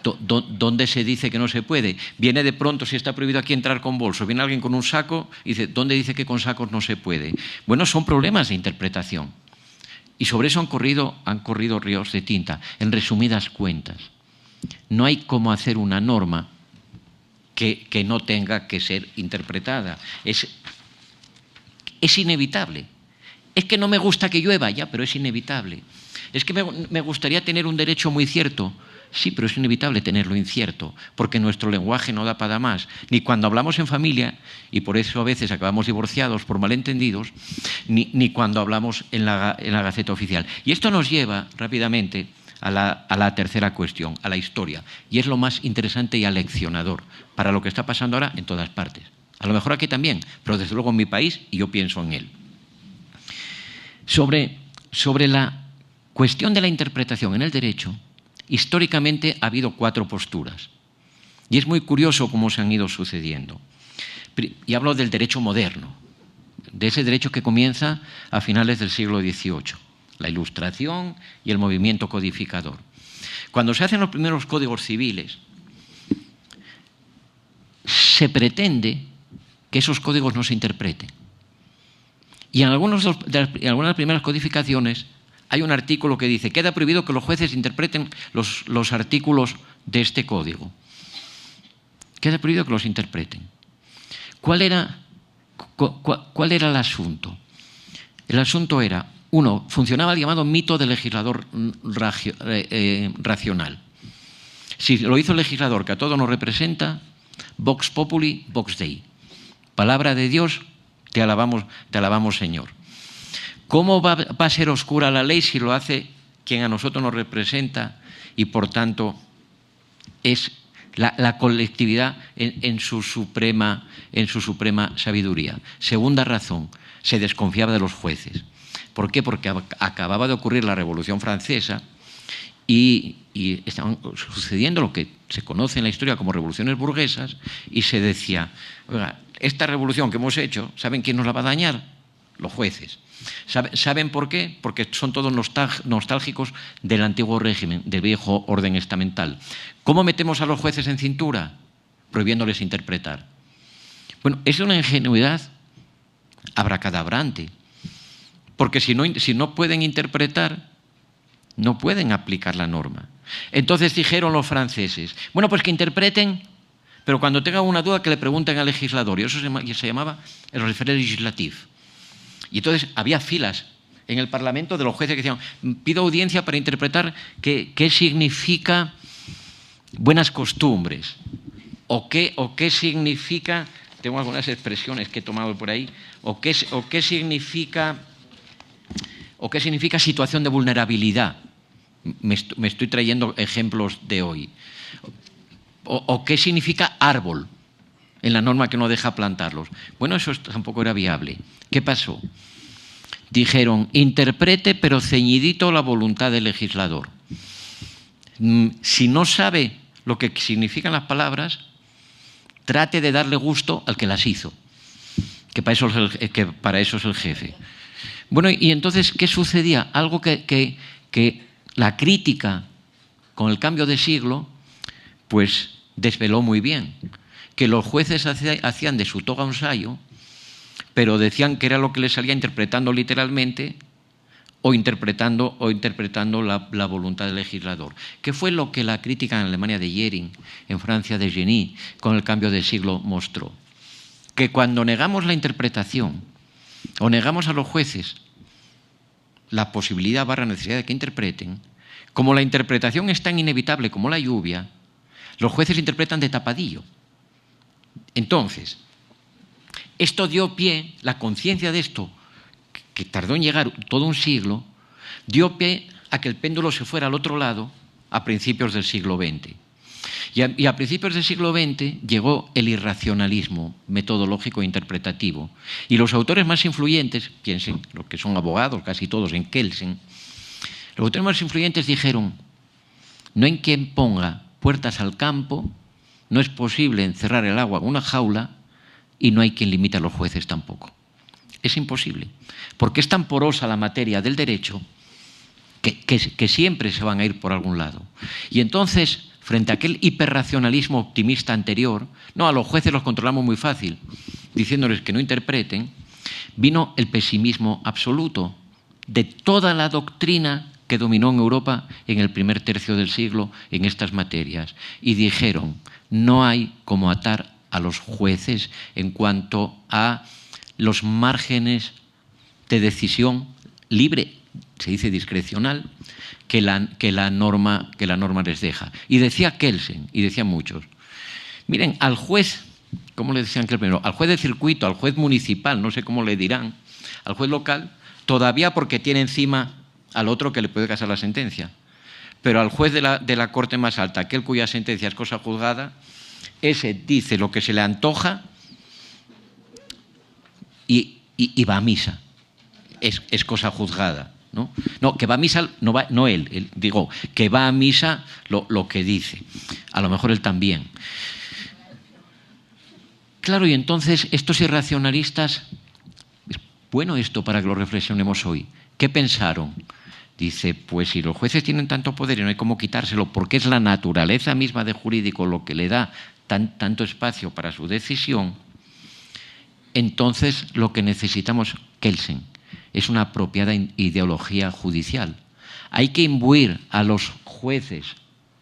[SPEAKER 3] ¿Dónde se dice que no se puede? Viene de pronto, si está prohibido aquí entrar con bolso, viene alguien con un saco y dice, ¿dónde dice que con sacos no se puede? Bueno, son problemas de interpretación. Y sobre eso han corrido ríos de tinta. En resumidas cuentas, no hay cómo hacer una norma que no tenga que ser interpretada. Es inevitable. Es que no me gusta que llueva, ya, pero es inevitable. Es que me gustaría tener un derecho muy cierto. Sí, pero es inevitable tenerlo incierto, porque nuestro lenguaje no da para más. Ni cuando hablamos en familia, y por eso a veces acabamos divorciados por malentendidos, ni cuando hablamos en la Gaceta Oficial. Y esto nos lleva rápidamente a la tercera cuestión, a la historia. Y es lo más interesante y aleccionador para lo que está pasando ahora en todas partes. A lo mejor aquí también, pero desde luego en mi país, y yo pienso en él. Sobre la cuestión de la interpretación en el derecho, históricamente ha habido 4 posturas. Y es muy curioso cómo se han ido sucediendo. Y hablo del derecho moderno, de ese derecho que comienza a finales del siglo XVIII, la Ilustración y el movimiento codificador. Cuando se hacen los primeros códigos civiles, se pretende que esos códigos no se interpreten. Y en algunas de las primeras codificaciones hay un artículo que dice, queda prohibido que los jueces interpreten los artículos de este código. Queda prohibido que los interpreten. ¿Cuál era el asunto? El asunto era, uno, funcionaba el llamado mito del legislador racional. Si lo hizo el legislador que a todo nos representa, Vox populi, vox Dei. Palabra de Dios, te alabamos Señor. ¿Cómo va a ser oscura la ley si lo hace quien a nosotros nos representa y por tanto es la colectividad en su suprema sabiduría? Segunda razón, se desconfiaba de los jueces. ¿Por qué? Porque acababa de ocurrir la Revolución Francesa y estaban sucediendo lo que se conoce en la historia como revoluciones burguesas, y se decía, oiga, esta revolución que hemos hecho, ¿saben quién nos la va a dañar? Los jueces. ¿Saben por qué? Porque son todos nostálgicos del antiguo régimen, del viejo orden estamental. ¿Cómo metemos a los jueces en cintura? Prohibiéndoles interpretar. Bueno, es una ingenuidad abracadabrante, porque si no pueden interpretar, no pueden aplicar la norma. Entonces dijeron los franceses, bueno, pues que interpreten, pero cuando tengan una duda que le pregunten al legislador, y eso se llamaba el reféré legislatif. Y entonces había filas en el Parlamento de los jueces que decían, pido audiencia para interpretar qué significa buenas costumbres, o qué significa, tengo algunas expresiones que he tomado por ahí, o qué significa situación de vulnerabilidad. Me estoy trayendo ejemplos de hoy. O qué significa árbol en la norma que no deja plantarlos. Bueno, eso tampoco era viable. ¿Qué pasó? Dijeron, interprete pero ceñidito la voluntad del legislador. Si no sabe lo que significan las palabras, trate de darle gusto al que las hizo, que para eso es el jefe. Bueno, y entonces, ¿qué sucedía? Algo que la crítica con el cambio de siglo pues desveló muy bien, que los jueces hacían de su toga un sayo, pero decían que era lo que les salía interpretando literalmente o interpretando la voluntad del legislador. ¿Qué fue lo que la crítica en Alemania de Jhering, en Francia de Geny, con el cambio de siglo mostró? Que cuando negamos la interpretación o negamos a los jueces la posibilidad / necesidad de que interpreten, como la interpretación es tan inevitable como la lluvia, los jueces interpretan de tapadillo. Entonces, esto dio pie, la conciencia de esto, que tardó en llegar todo un siglo, dio pie a que el péndulo se fuera al otro lado a principios del siglo XX. Y a principios del siglo XX llegó el irracionalismo metodológico e interpretativo. Y los autores más influyentes, piensen, los que son abogados, casi todos en Kelsen, los autores más influyentes dijeron, no hay quien ponga puertas al campo, no es posible encerrar el agua en una jaula y no hay quien limite a los jueces tampoco. Es imposible, porque es tan porosa la materia del derecho que siempre se van a ir por algún lado. Y entonces, frente a aquel hiperracionalismo optimista anterior, no, a los jueces los controlamos muy fácil, diciéndoles que no interpreten, vino el pesimismo absoluto de toda la doctrina que dominó en Europa en el primer tercio del siglo en estas materias. Y dijeron, no hay como atar a los jueces en cuanto a los márgenes de decisión libre, se dice discrecional, que la norma les deja. Y decía Kelsen, y decían muchos, miren, al juez, ¿cómo le decían que primero? Al juez de circuito, al juez municipal, no sé cómo le dirán, al juez local, todavía porque tiene encima al otro que le puede casar la sentencia. Pero al juez de la corte más alta, aquel cuya sentencia es cosa juzgada, ese dice lo que se le antoja y va a misa. Es cosa juzgada. No, que va a misa, no él, digo, que va a misa lo que dice. A lo mejor él también. Claro, y entonces estos irracionalistas, es bueno esto para que lo reflexionemos hoy. ¿Qué pensaron? Dice, pues si los jueces tienen tanto poder y no hay cómo quitárselo, porque es la naturaleza misma de jurídico lo que le da tanto espacio para su decisión, entonces lo que necesitamos, Kelsen, es una apropiada ideología judicial. Hay que imbuir a los jueces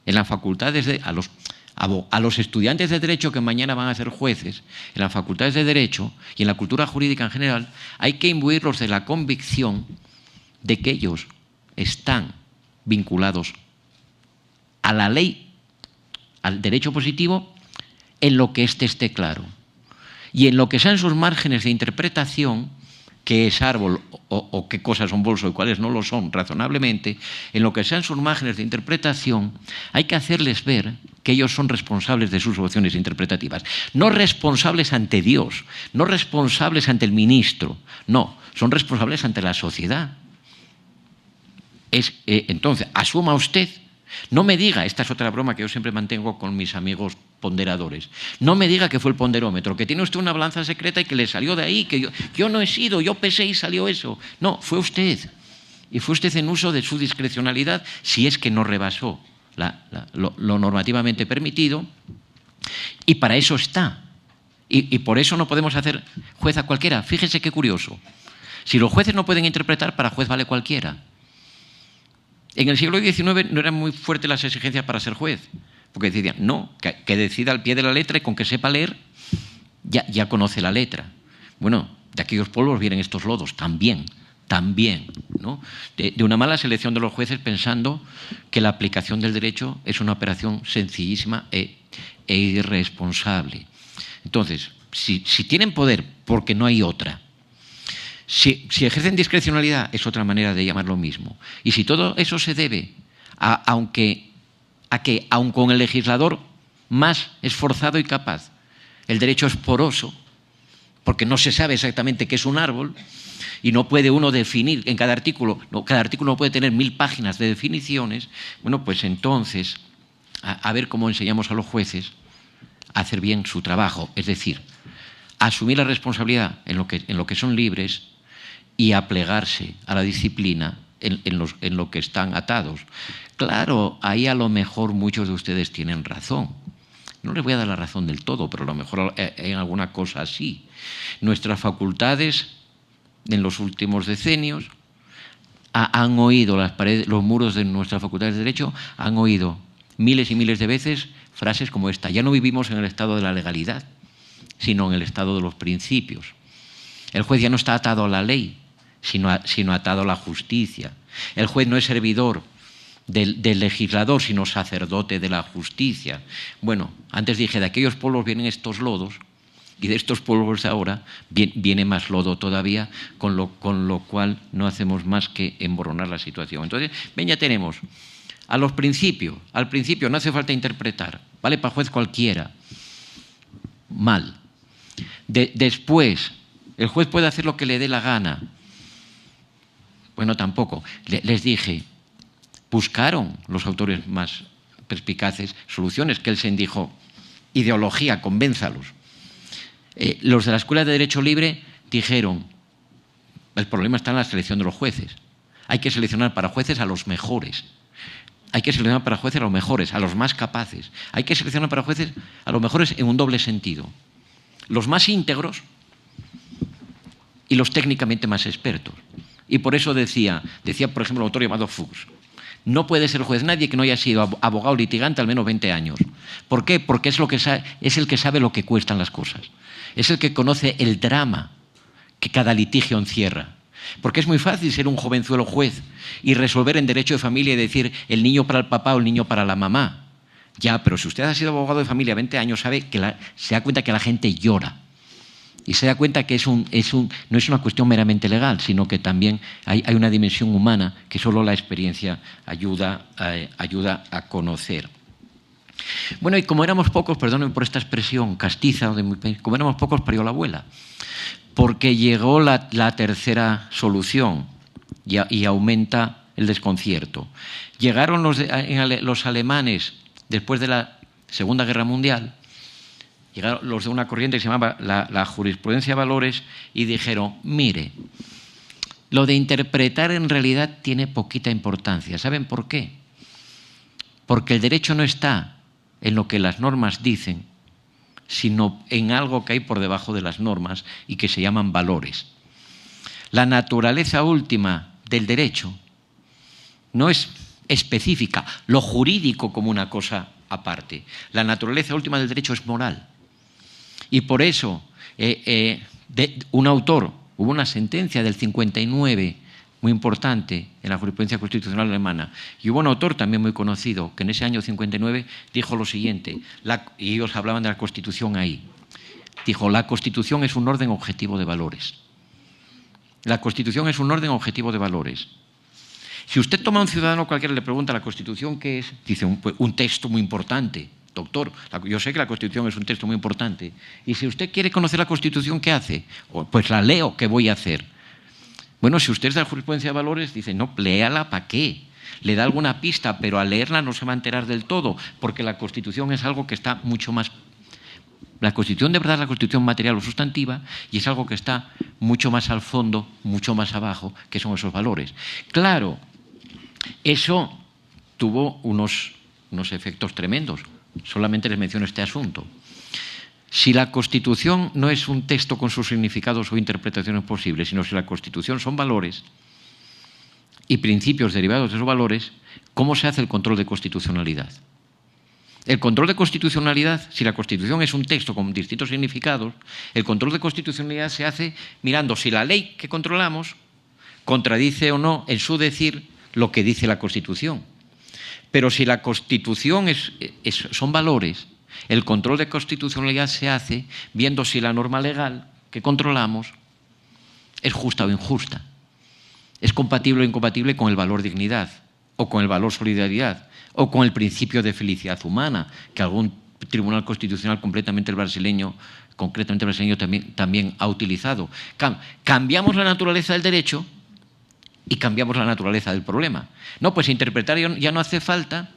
[SPEAKER 3] en las facultades a los estudiantes de Derecho que mañana van a ser jueces, en las facultades de Derecho y en la cultura jurídica en general, hay que imbuirlos de la convicción de que ellos están vinculados a la ley, al derecho positivo en lo que éste esté claro. Y en lo que sean sus márgenes de interpretación, qué es árbol o qué cosas son bolso y cuáles no lo son razonablemente, en lo que sean sus márgenes de interpretación, hay que hacerles ver que ellos son responsables de sus opciones interpretativas. No responsables ante Dios, no responsables ante el ministro, no, son responsables ante la sociedad. Entonces, asuma usted, no me diga, esta es otra broma que yo siempre mantengo con mis amigos ponderadores, no me diga que fue el ponderómetro, que tiene usted una balanza secreta y que le salió de ahí, que yo no he sido, yo pesé y salió eso. No, fue usted. Y fue usted en uso de su discrecionalidad, si es que no rebasó lo normativamente permitido, y para eso está. Y por eso no podemos hacer juez a cualquiera. Fíjese qué curioso. Si los jueces no pueden interpretar, para juez vale cualquiera. En el siglo XIX no eran muy fuertes las exigencias para ser juez, porque decían, no, que decida al pie de la letra y con que sepa leer, ya conoce la letra. Bueno, de aquellos polvos vienen estos lodos, también, ¿no? De una mala selección de los jueces pensando que la aplicación del derecho es una operación sencillísima e irresponsable. Entonces, si tienen poder, porque no hay otra, si ejercen discrecionalidad, es otra manera de llamar lo mismo. Y si todo eso se debe a que aun con el legislador más esforzado y capaz, el derecho es poroso, porque no se sabe exactamente qué es un árbol, y no puede uno definir en cada artículo no puede tener 1000 páginas de definiciones, bueno, pues entonces, a ver cómo enseñamos a los jueces a hacer bien su trabajo, es decir, a asumir la responsabilidad en lo que son libres y a plegarse a la disciplina en lo que están atados. Claro, ahí a lo mejor muchos de ustedes tienen razón. No les voy a dar la razón del todo, pero a lo mejor en alguna cosa sí. Nuestras facultades, en los últimos decenios, han oído los muros de nuestras facultades de Derecho, han oído miles y miles de veces frases como esta. Ya no vivimos en el estado de la legalidad, sino en el estado de los principios. El juez ya no está atado a la ley, sino atado a la justicia. El juez no es servidor del legislador, sino sacerdote de la justicia. Bueno, antes dije, de aquellos polvos vienen estos lodos, y de estos polvos ahora viene más lodo todavía, con lo cual no hacemos más que emborronar la situación. Entonces, ven, ya tenemos a los principios. Al principio no hace falta interpretar, vale para juez cualquiera. Mal. Después, el juez puede hacer lo que le dé la gana. Bueno, tampoco. Les dije, buscaron los autores más perspicaces soluciones. Kelsen dijo, ideología, convénzalos. Los de la Escuela de Derecho Libre dijeron, el problema está en la selección de los jueces. Hay que seleccionar para jueces a los mejores. Hay que seleccionar para jueces a los mejores, a los más capaces. Hay que seleccionar para jueces a los mejores en un doble sentido. Los más íntegros y los técnicamente más expertos. Y por eso decía por ejemplo, un autor llamado Fuchs, no puede ser juez nadie que no haya sido abogado litigante al menos 20 años. ¿Por qué? Porque es el que sabe lo que cuestan las cosas. Es el que conoce el drama que cada litigio encierra. Porque es muy fácil ser un jovenzuelo juez y resolver en derecho de familia y decir el niño para el papá o el niño para la mamá. Ya, pero si usted ha sido abogado de familia 20 años, se da cuenta que la gente llora. Y se da cuenta que no es una cuestión meramente legal, sino que también hay una dimensión humana que solo la experiencia ayuda a conocer. Bueno, y como éramos pocos, perdónenme por esta expresión castiza, como éramos pocos, parió la abuela. Porque llegó la tercera solución y aumenta el desconcierto. Llegaron los alemanes después de la Segunda Guerra Mundial, llegaron los de una corriente que se llamaba la jurisprudencia de valores y dijeron, mire, lo de interpretar en realidad tiene poquita importancia. ¿Saben por qué? Porque el derecho no está en lo que las normas dicen, sino en algo que hay por debajo de las normas y que se llaman valores. La naturaleza última del derecho no es específica, lo jurídico como una cosa aparte. La naturaleza última del derecho es moral. Y por eso un autor, hubo una sentencia del 59 muy importante en la jurisprudencia constitucional alemana. Y hubo un autor también muy conocido que en ese año 59 dijo lo siguiente, y ellos hablaban de la Constitución ahí. Dijo, la Constitución es un orden objetivo de valores. La Constitución es un orden objetivo de valores. Si usted toma a un ciudadano cualquiera y le pregunta ¿la Constitución qué es? Dice, un texto muy importante. Doctor, yo sé que la Constitución es un texto muy importante. Y si usted quiere conocer la Constitución, ¿qué hace? Pues la leo, ¿qué voy a hacer? Bueno, si usted es de la jurisprudencia de valores, dice, no, léala, ¿para qué? Le da alguna pista, pero al leerla no se va a enterar del todo, porque la Constitución es algo que está mucho más... La Constitución de verdad es la Constitución material o sustantiva y es algo que está mucho más al fondo, mucho más abajo, que son esos valores. Claro, eso tuvo unos efectos tremendos. Solamente les menciono este asunto. Si la Constitución no es un texto con sus significados o interpretaciones posibles, sino si la Constitución son valores y principios derivados de esos valores, ¿cómo se hace el control de constitucionalidad? El control de constitucionalidad, si la Constitución es un texto con distintos significados, el control de constitucionalidad se hace mirando si la ley que controlamos contradice o no en su decir lo que dice la Constitución. Pero si la Constitución son valores, el control de constitucionalidad se hace viendo si la norma legal que controlamos es justa o injusta, es compatible o incompatible con el valor dignidad, o con el valor solidaridad, o con el principio de felicidad humana, que algún tribunal constitucional concretamente el brasileño también ha utilizado. Cambiamos la naturaleza del derecho y cambiamos la naturaleza del problema. No, pues interpretar ya no hace falta,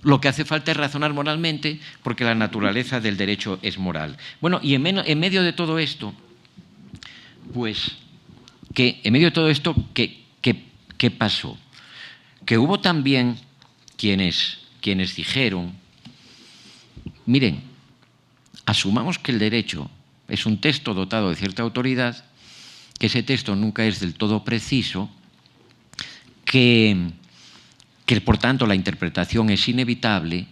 [SPEAKER 3] lo que hace falta es razonar moralmente porque la naturaleza del derecho es moral. Bueno, y en medio de todo esto, pues, ¿qué pasó? Que hubo también quienes dijeron, miren, asumamos que el derecho es un texto dotado de cierta autoridad, que ese texto nunca es del todo preciso, que por tanto la interpretación es inevitable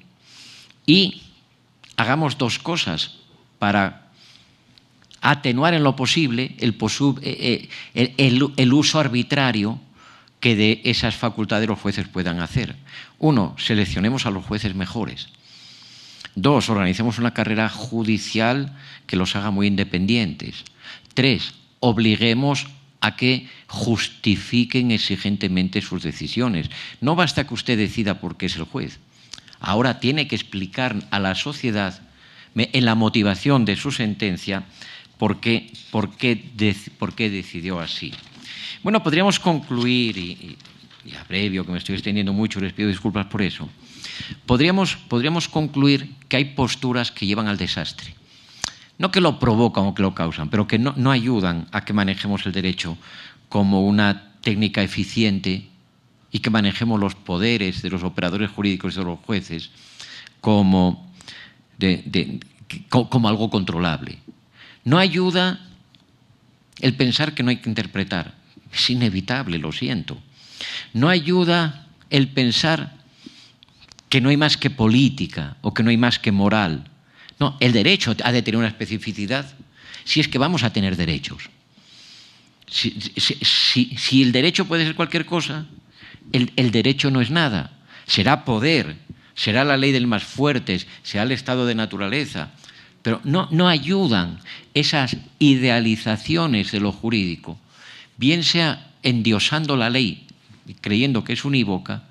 [SPEAKER 3] y hagamos dos cosas para atenuar en lo posible el uso arbitrario que de esas facultades los jueces puedan hacer. Uno, seleccionemos a los jueces mejores. Dos, organicemos una carrera judicial que los haga muy independientes. Tres, obliguemos a que justifiquen exigentemente sus decisiones. No basta que usted decida por qué es el juez. Ahora tiene que explicar a la sociedad, en la motivación de su sentencia, por qué decidió así. Bueno, podríamos concluir, y abrevio, que me estoy extendiendo mucho, les pido disculpas por eso. Podríamos concluir que hay posturas que llevan al desastre. No que lo provocan o que lo causan, pero que no ayudan a que manejemos el derecho como una técnica eficiente y que manejemos los poderes de los operadores jurídicos y de los jueces como algo controlable. No ayuda el pensar que no hay que interpretar. Es inevitable, lo siento. No ayuda el pensar que no hay más que política o que no hay más que moral. No, el derecho ha de tener una especificidad si es que vamos a tener derechos. Si el derecho puede ser cualquier cosa, el derecho no es nada. Será poder, será la ley del más fuerte, será el estado de naturaleza. Pero no ayudan esas idealizaciones de lo jurídico, bien sea endiosando la ley, creyendo que es unívoca,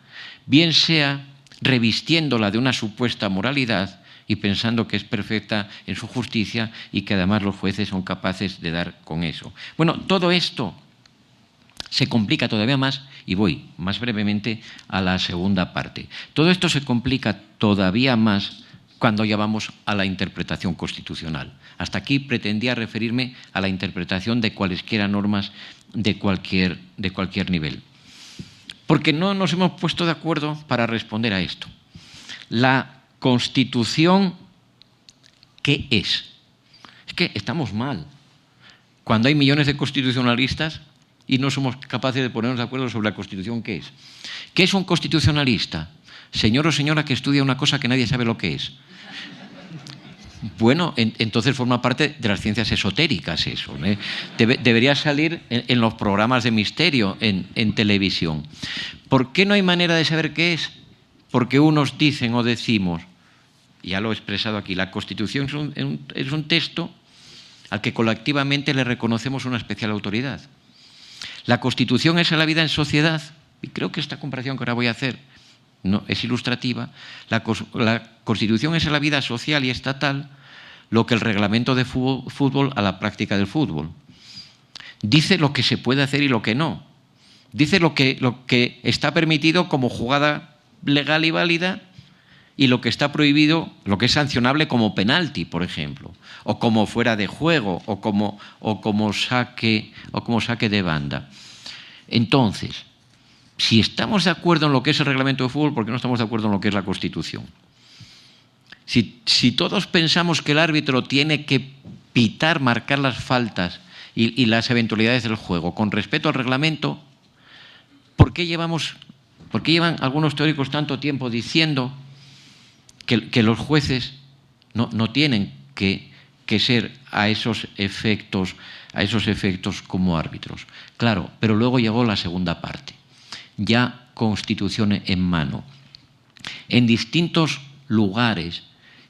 [SPEAKER 3] bien sea revistiéndola de una supuesta moralidad y pensando que es perfecta en su justicia y que además los jueces son capaces de dar con eso. Bueno, todo esto se complica todavía más y voy más brevemente a la segunda parte. Todo esto se complica todavía más cuando ya vamos a la interpretación constitucional. Hasta aquí pretendía referirme a la interpretación de cualesquiera normas de cualquier nivel. Porque no nos hemos puesto de acuerdo para responder a esto. La Constitución, ¿qué es? Es que estamos mal. Cuando hay millones de constitucionalistas y no somos capaces de ponernos de acuerdo sobre la Constitución, ¿qué es? ¿Qué es un constitucionalista? Señor o señora que estudia una cosa que nadie sabe lo que es. Bueno, entonces forma parte de las ciencias esotéricas eso, ¿eh? Debería salir en los programas de misterio en televisión. ¿Por qué no hay manera de saber qué es? Porque unos dicen o decimos, ya lo he expresado aquí, la Constitución es un texto al que colectivamente le reconocemos una especial autoridad. La Constitución es la vida en sociedad, y creo que esta comparación que ahora voy a hacer no, es ilustrativa. La Constitución es la vida social y estatal, lo que el reglamento de fútbol a la práctica del fútbol. Dice lo que se puede hacer y lo que no. Dice lo que está permitido como jugada legal y válida y lo que está prohibido, lo que es sancionable como penalti, por ejemplo, o como fuera de juego, o como saque de banda. Entonces, si estamos de acuerdo en lo que es el reglamento de fútbol, ¿por qué no estamos de acuerdo en lo que es la Constitución? Si todos pensamos que el árbitro tiene que pitar, marcar las faltas y las eventualidades del juego con respeto al reglamento, ¿por qué llevan algunos teóricos tanto tiempo diciendo que los jueces no tienen que ser a esos efectos como árbitros? Claro, pero luego llegó la segunda parte. Ya Constitución en mano. En distintos lugares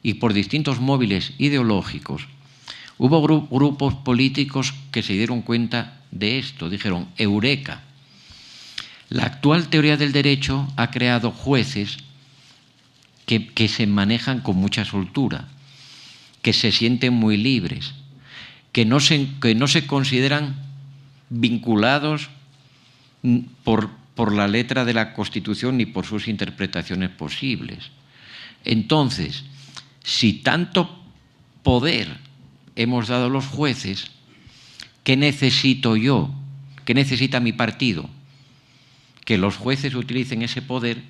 [SPEAKER 3] y por distintos móviles ideológicos, hubo grupos políticos que se dieron cuenta de esto. Dijeron, eureka. La actual teoría del derecho ha creado jueces que se manejan con mucha soltura, que se sienten muy libres, que no se consideran vinculados por la letra de la Constitución ni por sus interpretaciones posibles. Entonces, si tanto poder hemos dado a los jueces, ¿qué necesito yo? ¿Qué necesita mi partido? Que los jueces utilicen ese poder,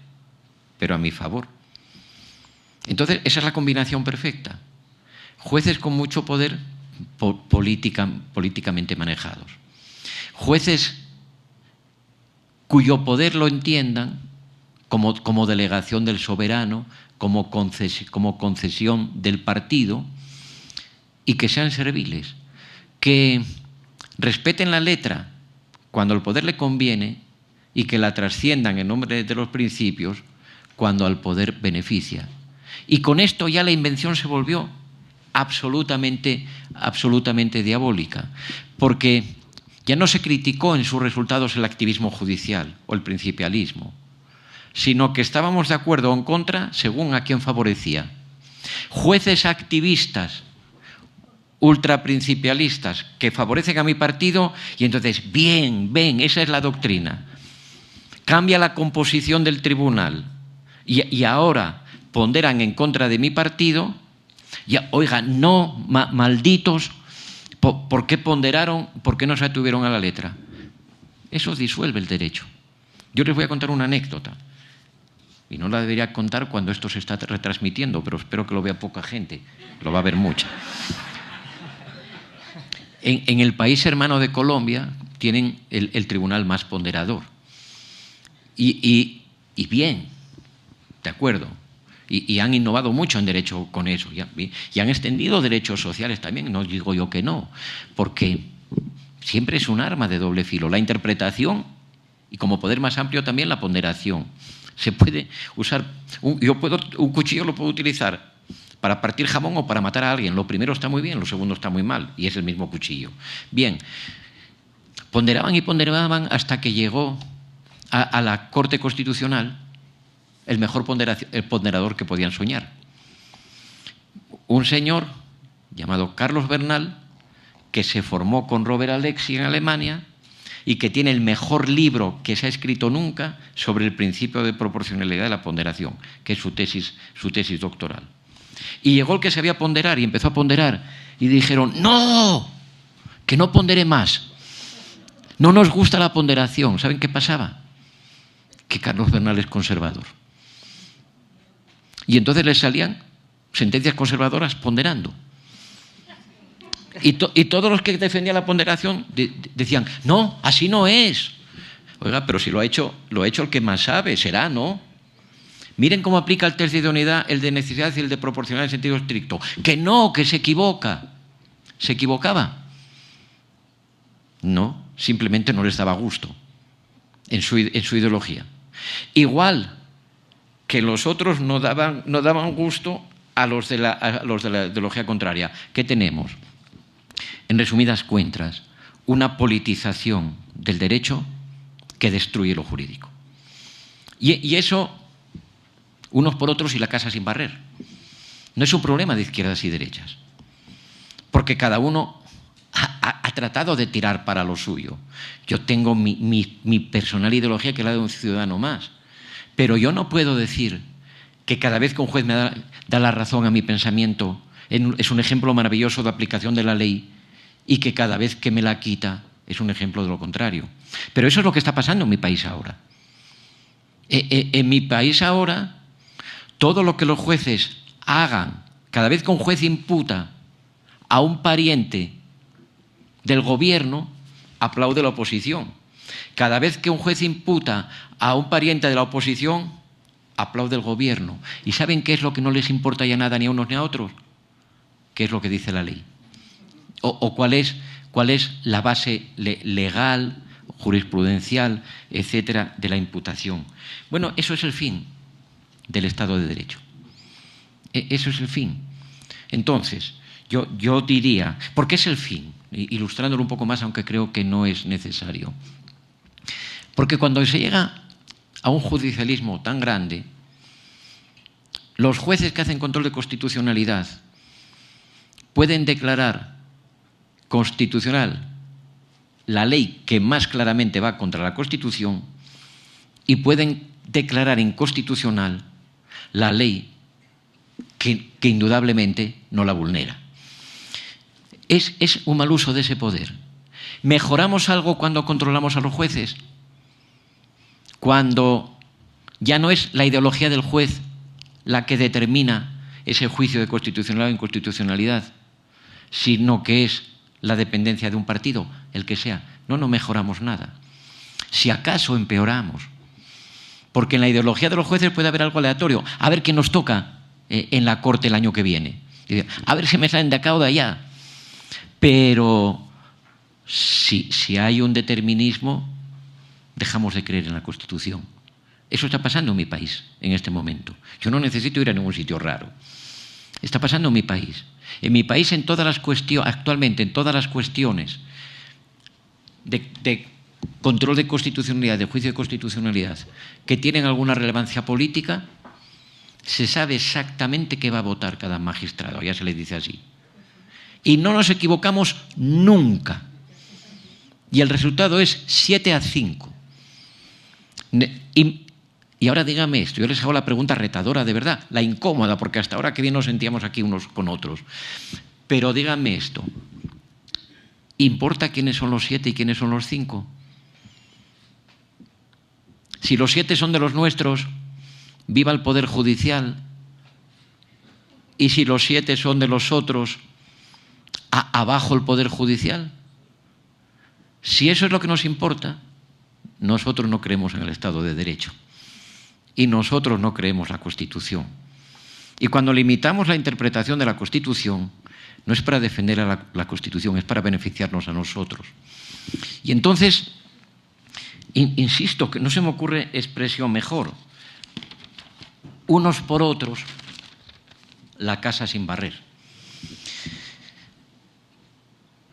[SPEAKER 3] pero a mi favor. Entonces, esa es la combinación perfecta. Jueces con mucho poder políticamente manejados. Jueces cuyo poder lo entiendan como delegación del soberano, como concesión del partido, y que sean serviles, que respeten la letra cuando el poder le conviene y que la trasciendan en nombre de los principios cuando al poder beneficia. Y con esto ya la invención se volvió absolutamente diabólica, porque ya no se criticó en sus resultados el activismo judicial o el principialismo, sino que estábamos de acuerdo o en contra según a quién favorecía. Jueces activistas, ultraprincipialistas, que favorecen a mi partido y entonces, bien, esa es la doctrina. Cambia la composición del tribunal y ahora ponderan en contra de mi partido. Ya, oiga, no, malditos, ¿por qué ponderaron? ¿Por qué no se atuvieron a la letra? Eso disuelve el derecho. Yo les voy a contar una anécdota. Y no la debería contar cuando esto se está retransmitiendo, pero espero que lo vea poca gente. Lo va a ver mucha. En el país hermano de Colombia tienen el tribunal más ponderador. Y bien, de acuerdo. Y han innovado mucho en derecho con eso. Y han extendido derechos sociales también, no digo yo que no, porque siempre es un arma de doble filo. La interpretación y como poder más amplio también la ponderación. Se puede usar, un cuchillo lo puedo utilizar para partir jamón o para matar a alguien. Lo primero está muy bien, lo segundo está muy mal, y es el mismo cuchillo. Bien, ponderaban y ponderaban hasta que llegó a la Corte Constitucional el mejor ponderador que podían soñar. Un señor llamado Carlos Bernal, que se formó con Robert Alexy en Alemania y que tiene el mejor libro que se ha escrito nunca sobre el principio de proporcionalidad de la ponderación, que es su tesis doctoral. Y llegó el que sabía ponderar y empezó a ponderar y dijeron, ¡no! Que no pondere más. No nos gusta la ponderación. ¿Saben qué pasaba? Que Carlos Bernal es conservador. Y entonces les salían sentencias conservadoras ponderando. Y todos los que defendían la ponderación decían, no, así no es. Oiga, pero si lo ha hecho el que más sabe, será, ¿no? Miren cómo aplica el test de idoneidad, el de necesidad y el de proporcionalidad en sentido estricto. Que no, que se equivoca. ¿Se equivocaba? No, simplemente no les daba gusto en su ideología. Igual que los otros no daban gusto a los de la ideología contraria. ¿Qué tenemos? En resumidas cuentas, una politización del derecho que destruye lo jurídico. Y eso, unos por otros y la casa sin barrer. No es un problema de izquierdas y derechas, porque cada uno ha tratado de tirar para lo suyo. Yo tengo mi personal ideología, que es la de un ciudadano más, pero yo no puedo decir que cada vez que un juez me da la razón a mi pensamiento es un ejemplo maravilloso de aplicación de la ley, y que cada vez que me la quita es un ejemplo de lo contrario. Pero eso es lo que está pasando en mi país ahora. En mi país ahora, todo lo que los jueces hagan, cada vez que un juez imputa a un pariente del gobierno, aplaude la oposición. Cada vez que un juez imputa a un pariente de la oposición, aplaude el gobierno. ¿Y saben qué es lo que no les importa ya nada ni a unos ni a otros? ¿Qué es lo que dice la ley? ¿O cuál es la base legal, jurisprudencial, etcétera, de la imputación? Bueno, eso es el fin del Estado de Derecho. Eso es el fin. Entonces, yo diría, ¿por qué es el fin? Ilustrándolo un poco más, aunque creo que no es necesario. Porque cuando se llega a un judicialismo tan grande, los jueces que hacen control de constitucionalidad pueden declarar constitucional la ley que más claramente va contra la Constitución y pueden declarar inconstitucional la ley que indudablemente no la vulnera. Es un mal uso de ese poder. ¿Mejoramos algo cuando controlamos a los jueces? Cuando ya no es la ideología del juez la que determina ese juicio de constitucionalidad o inconstitucionalidad, sino que es la dependencia de un partido, el que sea. No mejoramos nada. Si acaso empeoramos. Porque en la ideología de los jueces puede haber algo aleatorio. A ver qué nos toca en la corte el año que viene. A ver si me salen de acá o de allá. Pero si hay un determinismo, dejamos de creer en la Constitución. Eso está pasando en mi país en este momento. Yo no necesito ir a ningún sitio raro. Está pasando en mi país. En mi país, actualmente en todas las cuestiones de control de constitucionalidad, de juicio de constitucionalidad, que tienen alguna relevancia política, se sabe exactamente qué va a votar cada magistrado, ya se le dice así. Y no nos equivocamos nunca. Y el resultado es 7-5. Y ahora dígame esto, yo les hago la pregunta retadora de verdad, la incómoda, porque hasta ahora que bien nos sentíamos aquí unos con otros. Pero dígame esto, ¿importa quiénes son los 7 y quiénes son los 5? Si los 7 son de los nuestros, viva el Poder Judicial. Y si los 7 son de los otros, abajo el Poder Judicial. Si eso es lo que nos importa, nosotros no creemos en el Estado de Derecho. Y nosotros no creemos la Constitución. Y cuando limitamos la interpretación de la Constitución, no es para defender a la Constitución, es para beneficiarnos a nosotros. Y entonces, insisto, que no se me ocurre expresión mejor. Unos por otros, la casa sin barrer.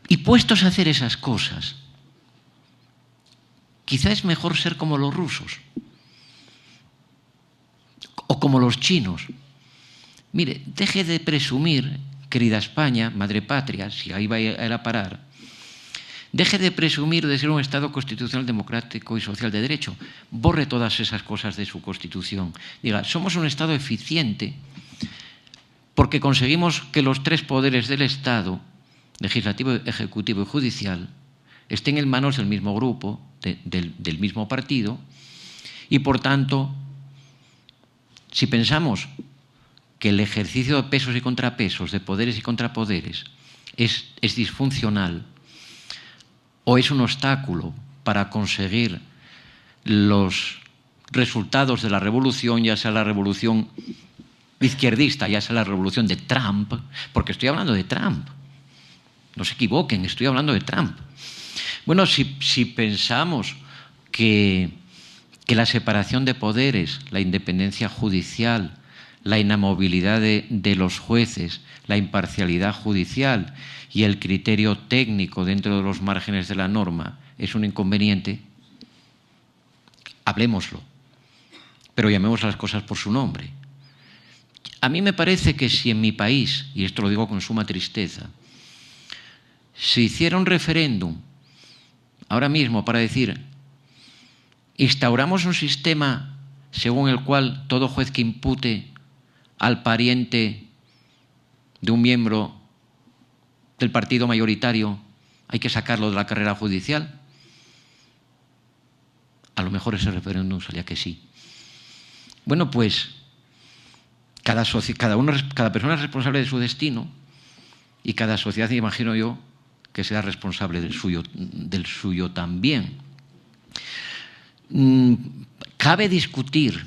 [SPEAKER 3] Y puestos a hacer esas cosas, quizá es mejor ser como los rusos o como los chinos. Mire, deje de presumir, querida España, madre patria, si ahí va a ir a parar, deje de presumir de ser un Estado constitucional, democrático y social de derecho. Borre todas esas cosas de su Constitución. Diga, somos un Estado eficiente porque conseguimos que los 3 poderes del Estado, legislativo, ejecutivo y judicial, estén en manos del mismo grupo, del mismo partido, y por tanto, si pensamos que el ejercicio de pesos y contrapesos, de poderes y contrapoderes, es disfuncional o es un obstáculo para conseguir los resultados de la revolución, ya sea la revolución izquierdista, ya sea la revolución de Trump, porque estoy hablando de Trump. No se equivoquen, estoy hablando de Trump. Bueno, si pensamos que la separación de poderes, la independencia judicial, la inamovilidad de los jueces, la imparcialidad judicial y el criterio técnico dentro de los márgenes de la norma es un inconveniente, hablémoslo, pero llamemos a las cosas por su nombre. A mí me parece que si en mi país, y esto lo digo con suma tristeza, se hiciera un referéndum ahora mismo para decir, instauramos un sistema según el cual todo juez que impute al pariente de un miembro del partido mayoritario hay que sacarlo de la carrera judicial, a lo mejor ese referéndum salía que sí. Bueno, pues cada persona es responsable de su destino y cada sociedad, imagino yo, que sea responsable del suyo también. Cabe discutir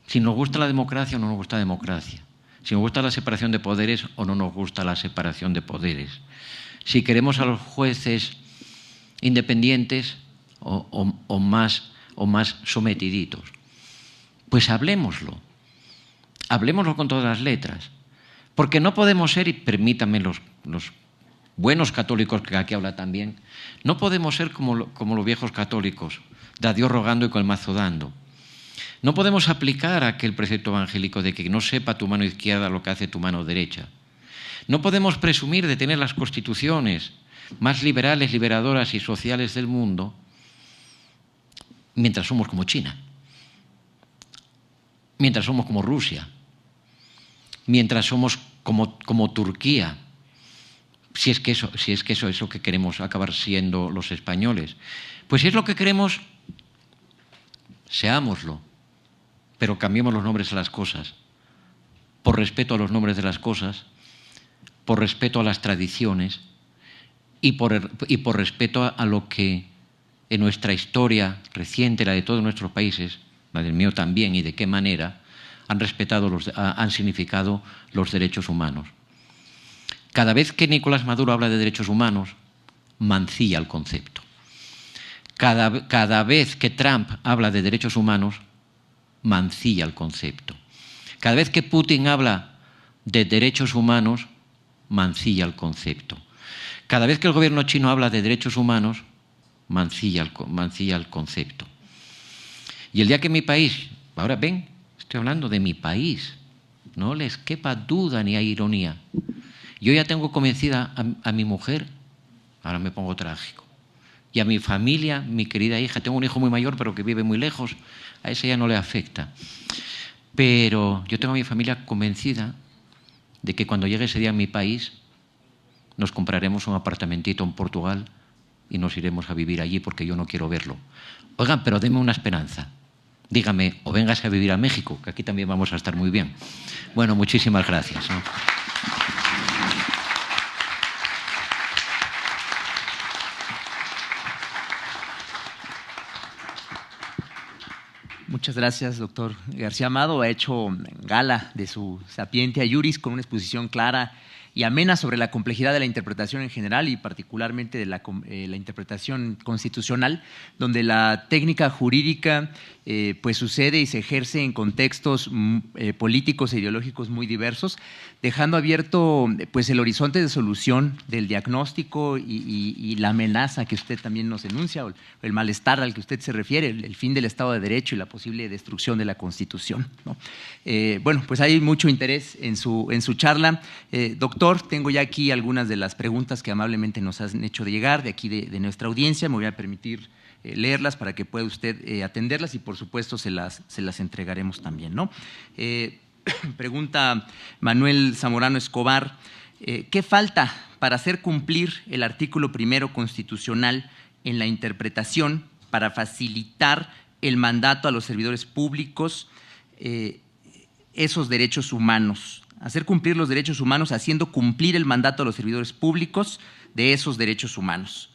[SPEAKER 3] si nos gusta la democracia o no nos gusta la democracia, si nos gusta la separación de poderes o no nos gusta la separación de poderes, si queremos a los jueces independientes o más sometiditos. Pues hablémoslo con todas las letras, porque no podemos ser, y permítanme los buenos católicos que aquí habla también, no podemos ser como los viejos católicos, de a Dios rogando y con el mazo dando. No podemos aplicar aquel precepto evangélico de que no sepa tu mano izquierda lo que hace tu mano derecha. No podemos presumir de tener las constituciones más liberales, liberadoras y sociales del mundo mientras somos como China, mientras somos como Rusia, mientras somos como Turquía, si es que eso es lo que queremos acabar siendo los españoles. Pues si es lo que queremos, seámoslo, pero cambiemos los nombres a las cosas, por respeto a los nombres de las cosas, por respeto a las tradiciones y por respeto a lo que en nuestra historia reciente, la de todos nuestros países, la del mío también, y de qué manera han significado los derechos humanos. Cada vez que Nicolás Maduro habla de derechos humanos, mancilla el concepto. Cada vez que Trump habla de derechos humanos, mancilla el concepto. Cada vez que Putin habla de derechos humanos, mancilla el concepto. Cada vez que el gobierno chino habla de derechos humanos, mancilla el concepto. Y el día que mi país, ahora ven, estoy hablando de mi país, no les quepa duda ni hay ironía. Yo ya tengo convencida a mi mujer, ahora me pongo trágico, y a mi familia, mi querida hija, tengo un hijo muy mayor pero que vive muy lejos, a ese ya no le afecta. Pero yo tengo a mi familia convencida de que cuando llegue ese día a mi país nos compraremos un apartamentito en Portugal y nos iremos a vivir allí porque yo no quiero verlo. Oigan, pero denme una esperanza. Dígame, o véngase a vivir a México, que aquí también vamos a estar muy bien. Bueno, muchísimas gracias, ¿no?
[SPEAKER 1] Muchas gracias, doctor García Amado. Ha hecho gala de su Sapientia Juris con una exposición clara y amena sobre la complejidad de la interpretación en general y particularmente de la interpretación constitucional, donde la técnica jurídica pues sucede y se ejerce en contextos políticos e ideológicos muy diversos, dejando abierto pues el horizonte de solución del diagnóstico y la amenaza que usted también nos enuncia, o el malestar al que usted se refiere, el fin del Estado de Derecho y la posible destrucción de la Constitución, ¿no? Bueno, pues hay mucho interés en su charla. Doctor, tengo ya aquí algunas de las preguntas que amablemente nos han hecho llegar de aquí de nuestra audiencia. Me voy a permitir leerlas para que pueda usted atenderlas y por supuesto se las entregaremos también, ¿no? Pregunta Manuel Zamorano Escobar, ¿qué falta para hacer cumplir el artículo 1 constitucional en la interpretación para facilitar el mandato a los servidores públicos, esos derechos humanos? Hacer cumplir los derechos humanos haciendo cumplir el mandato a los servidores públicos de esos derechos humanos.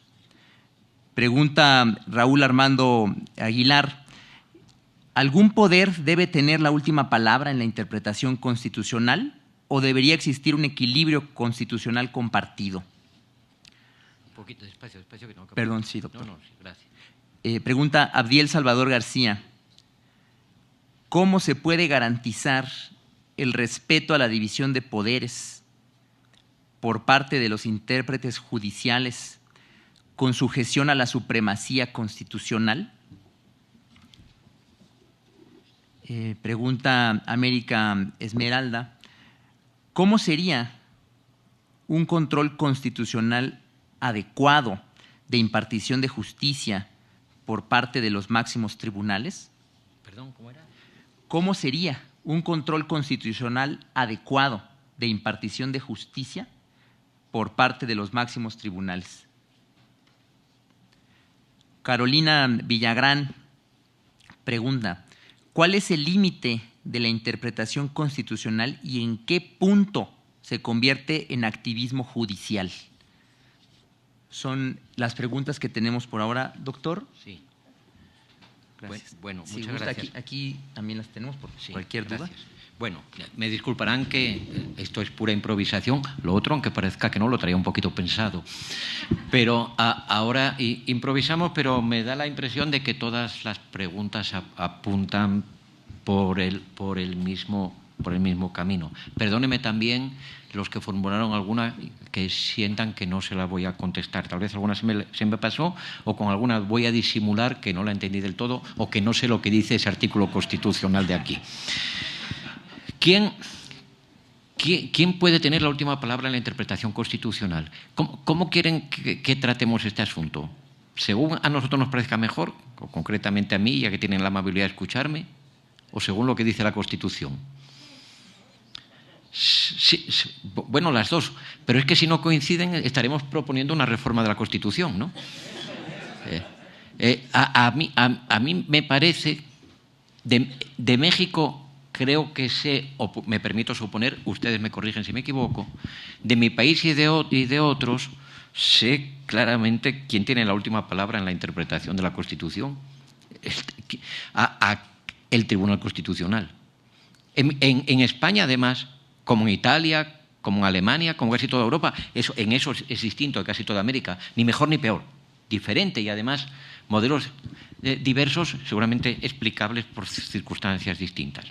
[SPEAKER 1] Pregunta Raúl Armando Aguilar, ¿Algún poder debe tener la última palabra en la interpretación constitucional o debería existir un equilibrio constitucional compartido?
[SPEAKER 3] Un poquito despacio, despacio. Que no,
[SPEAKER 1] Perdón, sí, doctor.
[SPEAKER 3] No, sí, gracias.
[SPEAKER 1] Pregunta Abdiel Salvador García. ¿Cómo se puede garantizar el respeto a la división de poderes por parte de los intérpretes judiciales con sujeción a la supremacía constitucional? Pregunta América Esmeralda. ¿Cómo sería un control constitucional adecuado de impartición de justicia por parte de los máximos tribunales?
[SPEAKER 3] Perdón, ¿cómo era?
[SPEAKER 1] ¿Cómo sería un control constitucional adecuado de impartición de justicia por parte de los máximos tribunales? Carolina Villagrán pregunta, ¿cuál es el límite de la interpretación constitucional y en qué punto se convierte en activismo judicial? Son las preguntas que tenemos por ahora, doctor.
[SPEAKER 3] Sí.
[SPEAKER 1] Gracias.
[SPEAKER 3] Bueno,
[SPEAKER 1] si
[SPEAKER 3] muchas
[SPEAKER 1] gusta,
[SPEAKER 3] gracias.
[SPEAKER 1] Aquí también las tenemos por
[SPEAKER 3] Sí,
[SPEAKER 1] cualquier duda.
[SPEAKER 3] gracias. Bueno, me disculparán que esto es pura improvisación, lo otro, aunque parezca que no, lo traía un poquito pensado. Pero ahora improvisamos, pero me da la impresión de que todas las preguntas apuntan por el mismo camino. Perdóneme también los que formularon alguna que sientan que no se la voy a contestar. Tal vez alguna se me pasó o con alguna voy a disimular que no la entendí del todo o que no sé lo que dice ese artículo constitucional de aquí. ¿Quién puede tener la última palabra en la interpretación constitucional? ¿Cómo quieren que tratemos este asunto? ¿Según a nosotros nos parezca mejor, o concretamente a mí, ya que tienen la amabilidad de escucharme, o según lo que dice la Constitución? Sí, bueno, las dos, pero es que si no coinciden estaremos proponiendo una reforma de la Constitución, ¿no? A mí me parece, de México creo que me permito suponer, ustedes me corrigen si me equivoco, de mi país y de otros, sé claramente quién tiene la última palabra en la interpretación de la Constitución, el Tribunal Constitucional. En España, además, como en Italia, como en Alemania, como en casi toda Europa, en eso es distinto de casi toda América, ni mejor ni peor, diferente y además modelos diversos, seguramente explicables por circunstancias distintas.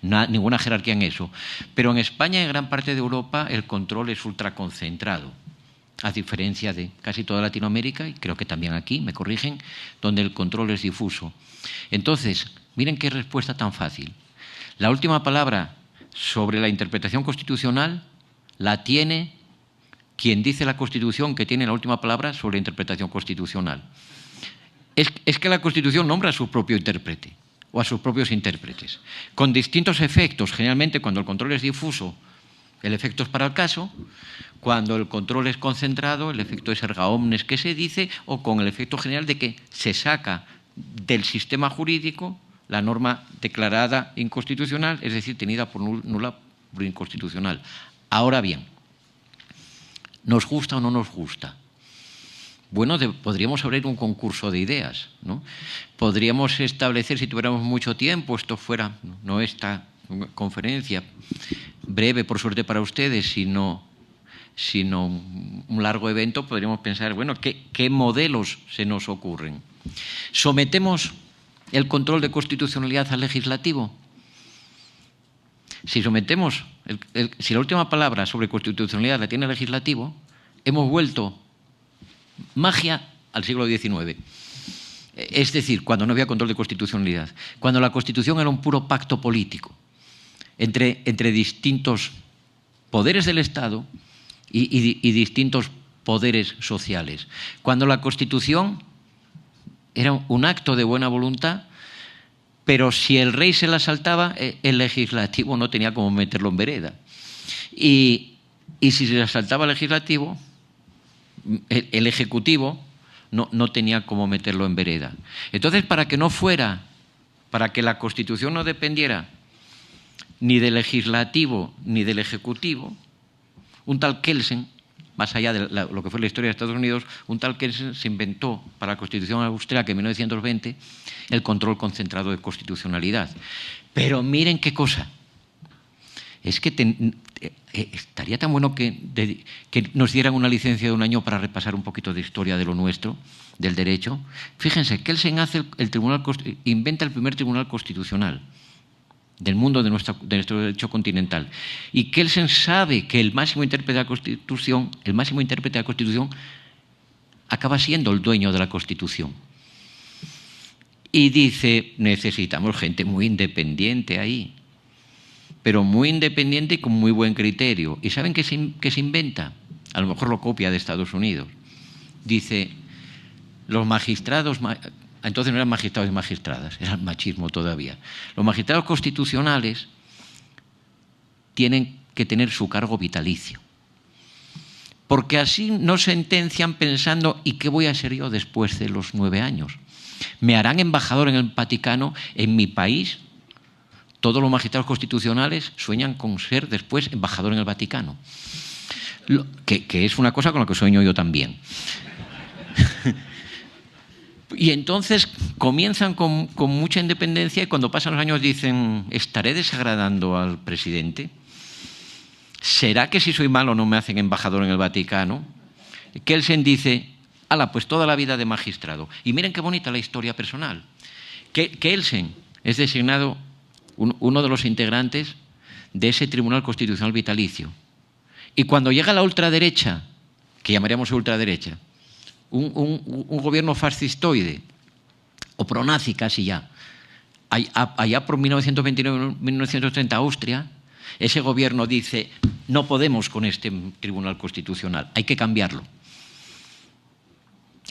[SPEAKER 3] Ninguna jerarquía en eso. Pero en España y en gran parte de Europa el control es ultraconcentrado, a diferencia de casi toda Latinoamérica y creo que también aquí, me corrigen, donde el control es difuso. Entonces, miren qué respuesta tan fácil. La última palabra sobre la interpretación constitucional la tiene quien dice la Constitución que tiene la última palabra sobre la interpretación constitucional. Es que la Constitución nombra a su propio intérprete o a sus propios intérpretes, con distintos efectos. Generalmente, cuando el control es difuso, el efecto es para el caso. Cuando el control es concentrado, el efecto es erga omnes, que se dice, o con el efecto general de que se saca del sistema jurídico la norma declarada inconstitucional, es decir, tenida por nula por inconstitucional. Ahora bien, ¿nos gusta o no nos gusta? Bueno, podríamos abrir un concurso de ideas, ¿no? Podríamos establecer, si tuviéramos mucho tiempo, esto fuera, no esta conferencia, breve por suerte para ustedes, sino un largo evento, podríamos pensar, bueno, ¿qué modelos se nos ocurren? ¿Sometemos el control de constitucionalidad al legislativo? Si sometemos, si la última palabra sobre constitucionalidad la tiene el legislativo, hemos vuelto magia al siglo XIX. Es decir, cuando no había control de constitucionalidad, cuando la Constitución era un puro pacto político entre distintos poderes del Estado y distintos poderes sociales. Cuando la Constitución era un acto de buena voluntad, pero si el rey se la saltaba, el legislativo no tenía cómo meterlo en vereda. Y si se la saltaba el legislativo, el ejecutivo no tenía cómo meterlo en vereda. Entonces, para que la Constitución no dependiera ni del legislativo ni del ejecutivo, un tal Kelsen más allá de lo que fue la historia de Estados Unidos, un tal Kelsen se inventó para la Constitución austríaca en 1920 el control concentrado de constitucionalidad. Pero miren qué cosa. Es que estaría tan bueno que nos dieran una licencia de un año para repasar un poquito de historia de lo nuestro, del derecho. Fíjense, Kelsen inventa el primer tribunal constitucional del mundo de nuestro derecho continental. Y Kelsen sabe que el máximo intérprete de la Constitución acaba siendo el dueño de la Constitución. Y dice, necesitamos gente muy independiente ahí, pero muy independiente y con muy buen criterio. ¿Y saben qué se inventa? A lo mejor lo copia de Estados Unidos. Dice, los magistrados, entonces no eran magistrados y magistradas, era el machismo todavía. Los magistrados constitucionales tienen que tener su cargo vitalicio, porque así no sentencian pensando, ¿y qué voy a ser yo después de los 9 años? ¿Me harán embajador en el Vaticano, en mi país? Todos los magistrados constitucionales sueñan con ser después embajador en el Vaticano, que es una cosa con la que sueño yo también. Y entonces comienzan con mucha independencia y cuando pasan los años dicen, ¿estaré desagradando al presidente? ¿Será que si soy malo no me hacen embajador en el Vaticano? Kelsen dice, ala, pues toda la vida de magistrado. Y miren qué bonita la historia personal. Kelsen es designado uno de los integrantes de ese Tribunal Constitucional Vitalicio. Y cuando llega la ultraderecha, que llamaríamos ultraderecha, un gobierno fascistoide, o pronazi casi ya, allá por 1929-1930 Austria, ese gobierno dice, no podemos con este Tribunal Constitucional, hay que cambiarlo.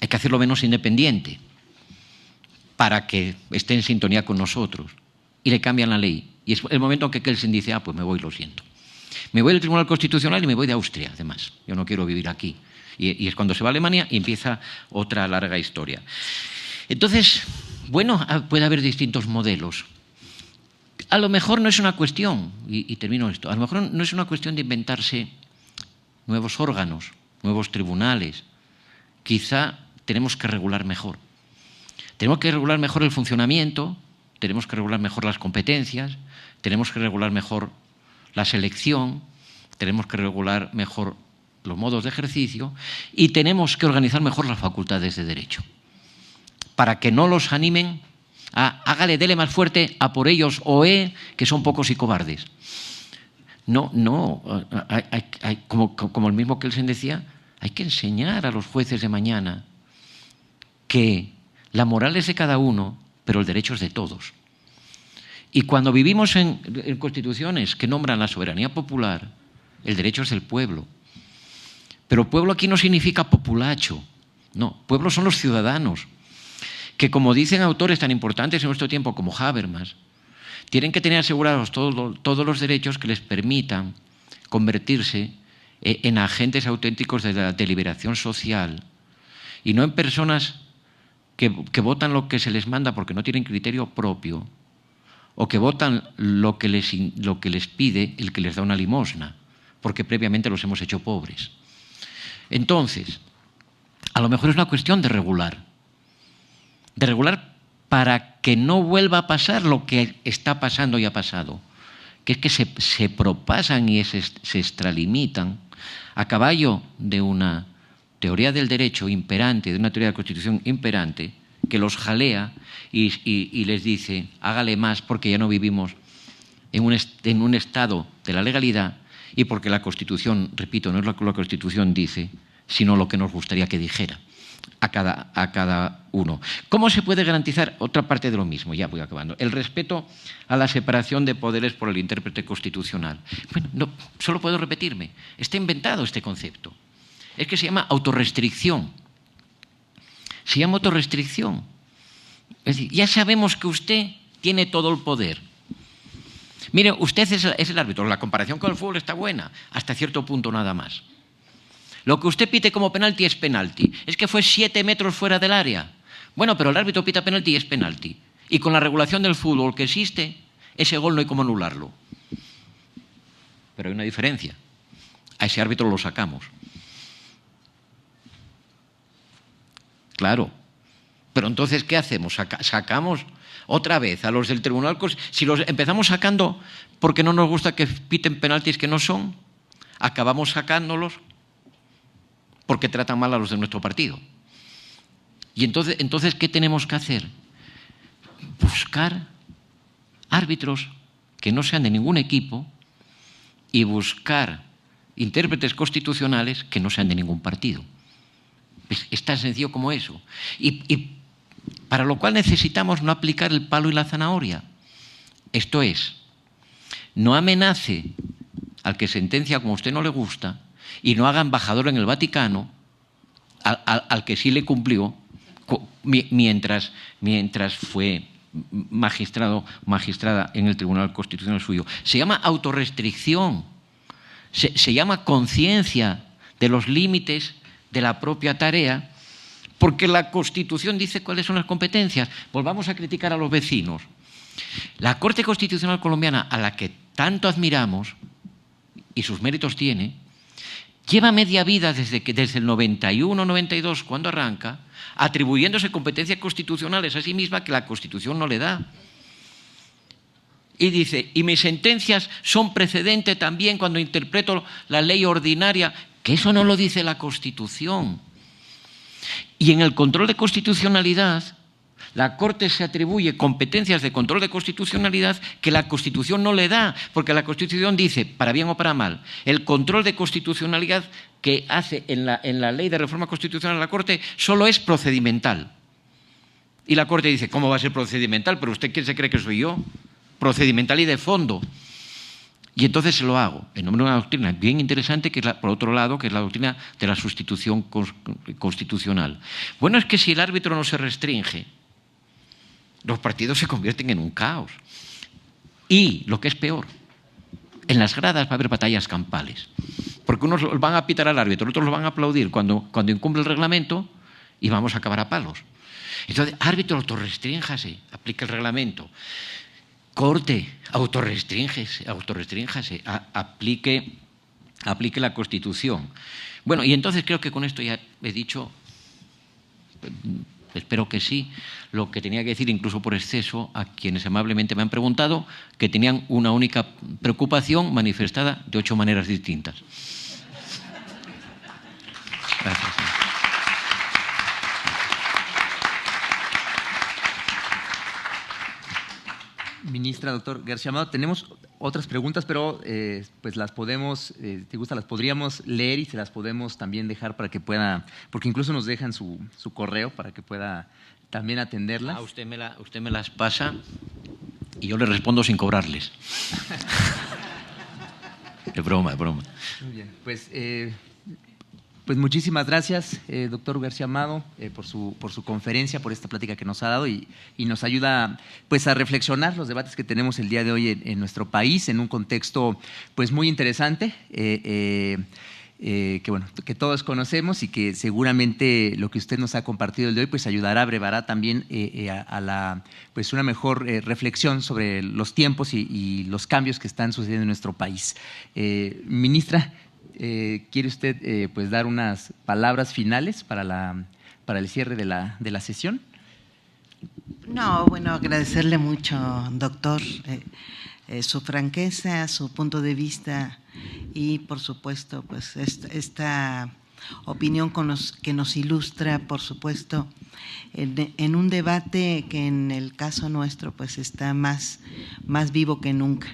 [SPEAKER 3] Hay que hacerlo menos independiente para que esté en sintonía con nosotros. Y le cambian la ley. Y es el momento en que Kelsen dice, pues me voy, lo siento. Me voy del Tribunal Constitucional y me voy de Austria, además. Yo no quiero vivir aquí. Y es cuando se va a Alemania y empieza otra larga historia. Entonces, bueno, puede haber distintos modelos. A lo mejor no es una cuestión, y termino esto, a lo mejor no es una cuestión de inventarse nuevos órganos, nuevos tribunales. Quizá tenemos que regular mejor. Tenemos que regular mejor el funcionamiento, tenemos que regular mejor las competencias, tenemos que regular mejor la selección, tenemos que regular mejor los modos de ejercicio y tenemos que organizar mejor las facultades de derecho para que no los animen a hágale, dele más fuerte a por ellos que son pocos y cobardes. No, como el mismo Kelsen decía, hay que enseñar a los jueces de mañana que la moral es de cada uno, pero el derecho es de todos. Y cuando vivimos en constituciones que nombran la soberanía popular, el derecho es del pueblo. Pero pueblo aquí no significa populacho. No, pueblo son los ciudadanos, que como dicen autores tan importantes en nuestro tiempo como Habermas, tienen que tener asegurados todos los derechos que les permitan convertirse en agentes auténticos de la deliberación social y no en personas que votan lo que se les manda porque no tienen criterio propio o que votan lo que les pide el que les da una limosna, porque previamente los hemos hecho pobres. Entonces, a lo mejor es una cuestión de regular para que no vuelva a pasar lo que está pasando y ha pasado, que es que se propasan y se extralimitan a caballo de una teoría del derecho imperante, de una teoría de la Constitución imperante, que los jalea y les dice, hágale más porque ya no vivimos en un estado de la legalidad y porque la Constitución, repito, no es lo que la Constitución dice, sino lo que nos gustaría que dijera a cada uno. ¿Cómo se puede garantizar otra parte de lo mismo? Ya voy acabando. El respeto a la separación de poderes por el intérprete constitucional. Bueno, no, solo puedo repetirme. Está inventado este concepto. Es que se llama autorrestricción. Se llama autorrestricción. Es decir, ya sabemos que usted tiene todo el poder. Mire, usted es el árbitro. La comparación con el fútbol está buena, hasta cierto punto nada más. Lo que usted pite como penalti es penalti. Es que fue 7 metros fuera del área. Bueno, pero el árbitro pita penalti y es penalti. Y con la regulación del fútbol que existe, ese gol no hay cómo anularlo. Pero hay una diferencia. A ese árbitro lo sacamos. claro. Pero entonces, ¿qué hacemos? Sacamos otra vez a los del Tribunal Constitucional. Si los empezamos sacando porque no nos gusta que piten penaltis que no son, acabamos sacándolos porque tratan mal a los de nuestro partido. Y entonces ¿qué tenemos que hacer? Buscar árbitros que no sean de ningún equipo y buscar intérpretes constitucionales que no sean de ningún partido. Es tan sencillo como eso. Y para lo cual necesitamos no aplicar el palo y la zanahoria. Esto es, no amenace al que sentencia como a usted no le gusta y no haga embajador en el Vaticano al que sí le cumplió mientras fue magistrada en el Tribunal Constitucional suyo. Se llama autorrestricción, se llama conciencia de los límites de la propia tarea, porque la Constitución dice cuáles son las competencias. Volvamos a criticar a los vecinos. La Corte Constitucional colombiana, a la que tanto admiramos, y sus méritos tiene, lleva media vida desde el 91-92, cuando arranca, atribuyéndose competencias constitucionales a sí misma que la Constitución no le da. Y dice, y mis sentencias son precedente también cuando interpreto la ley ordinaria, que eso no lo dice la Constitución. Y en el control de constitucionalidad, la Corte se atribuye competencias de control de constitucionalidad que la Constitución no le da, porque la Constitución dice, para bien o para mal, el control de constitucionalidad que hace en la ley de reforma constitucional la Corte solo es procedimental. Y la Corte dice, ¿cómo va a ser procedimental? ¿Pero usted quién se cree que soy yo? Procedimental y de fondo. Y entonces se lo hago, en nombre de una doctrina bien interesante, que es por otro lado, que es la doctrina de la sustitución constitucional. Bueno, es que si el árbitro no se restringe, los partidos se convierten en un caos. Y, lo que es peor, en las gradas va a haber batallas campales. Porque unos van a pitar al árbitro, otros lo van a aplaudir cuando incumple el reglamento y vamos a acabar a palos. Entonces, árbitro, autorrestríngase, aplica el reglamento. Corte, autorrestríngase, aplique la Constitución. Bueno, y entonces creo que con esto ya he dicho, espero que sí, lo que tenía que decir, incluso por exceso, a quienes amablemente me han preguntado, que tenían una única preocupación manifestada de 8 maneras distintas. Gracias.
[SPEAKER 1] Ministra, doctor García Amado, tenemos otras preguntas, pero pues las podemos, si gusta, las podríamos leer y se las podemos también dejar para que pueda, porque incluso nos dejan su correo para que pueda también atenderlas.
[SPEAKER 3] Usted me las pasa y yo le respondo sin cobrarles. Es broma, es broma.
[SPEAKER 1] Muy bien, pues muchísimas gracias, doctor García Amado, por su conferencia, por esta plática que nos ha dado y nos ayuda pues a reflexionar los debates que tenemos el día de hoy en nuestro país en un contexto pues muy interesante, que todos conocemos y que seguramente lo que usted nos ha compartido el de hoy pues ayudará, brevará también a pues una mejor reflexión sobre los tiempos y los cambios que están sucediendo en nuestro país. Ministra, ¿quiere usted pues dar unas palabras finales para el cierre de la sesión?
[SPEAKER 2] No, bueno, agradecerle mucho, doctor, su franqueza, su punto de vista y, por supuesto, pues esta opinión que nos ilustra, por supuesto, en un debate que en el caso nuestro pues está más vivo que nunca.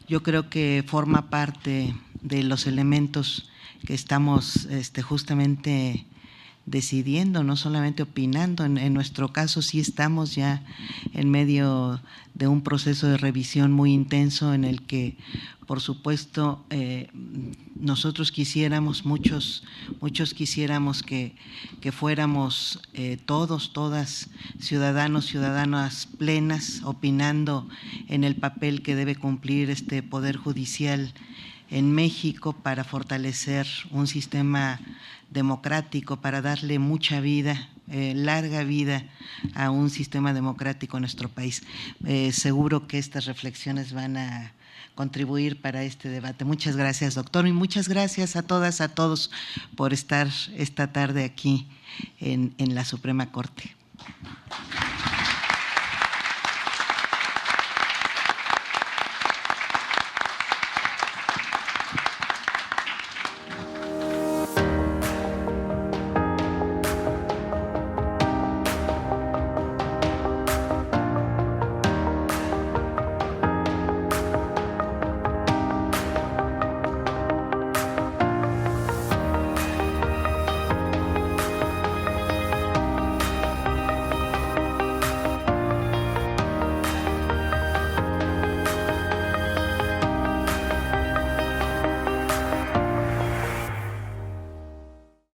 [SPEAKER 2] Yo creo que forma parte de los elementos que estamos justamente decidiendo, no solamente opinando. En nuestro caso sí estamos ya en medio de un proceso de revisión muy intenso en el que, por supuesto, nosotros quisiéramos, muchos quisiéramos que fuéramos todas, ciudadanas plenas, opinando en el papel que debe cumplir este Poder Judicial en México para fortalecer un sistema democrático, para darle mucha vida, larga vida a un sistema democrático en nuestro país. Seguro que estas reflexiones van a contribuir para este debate. Muchas gracias, doctor, y muchas gracias a todas, a todos por estar esta tarde aquí en la Suprema Corte.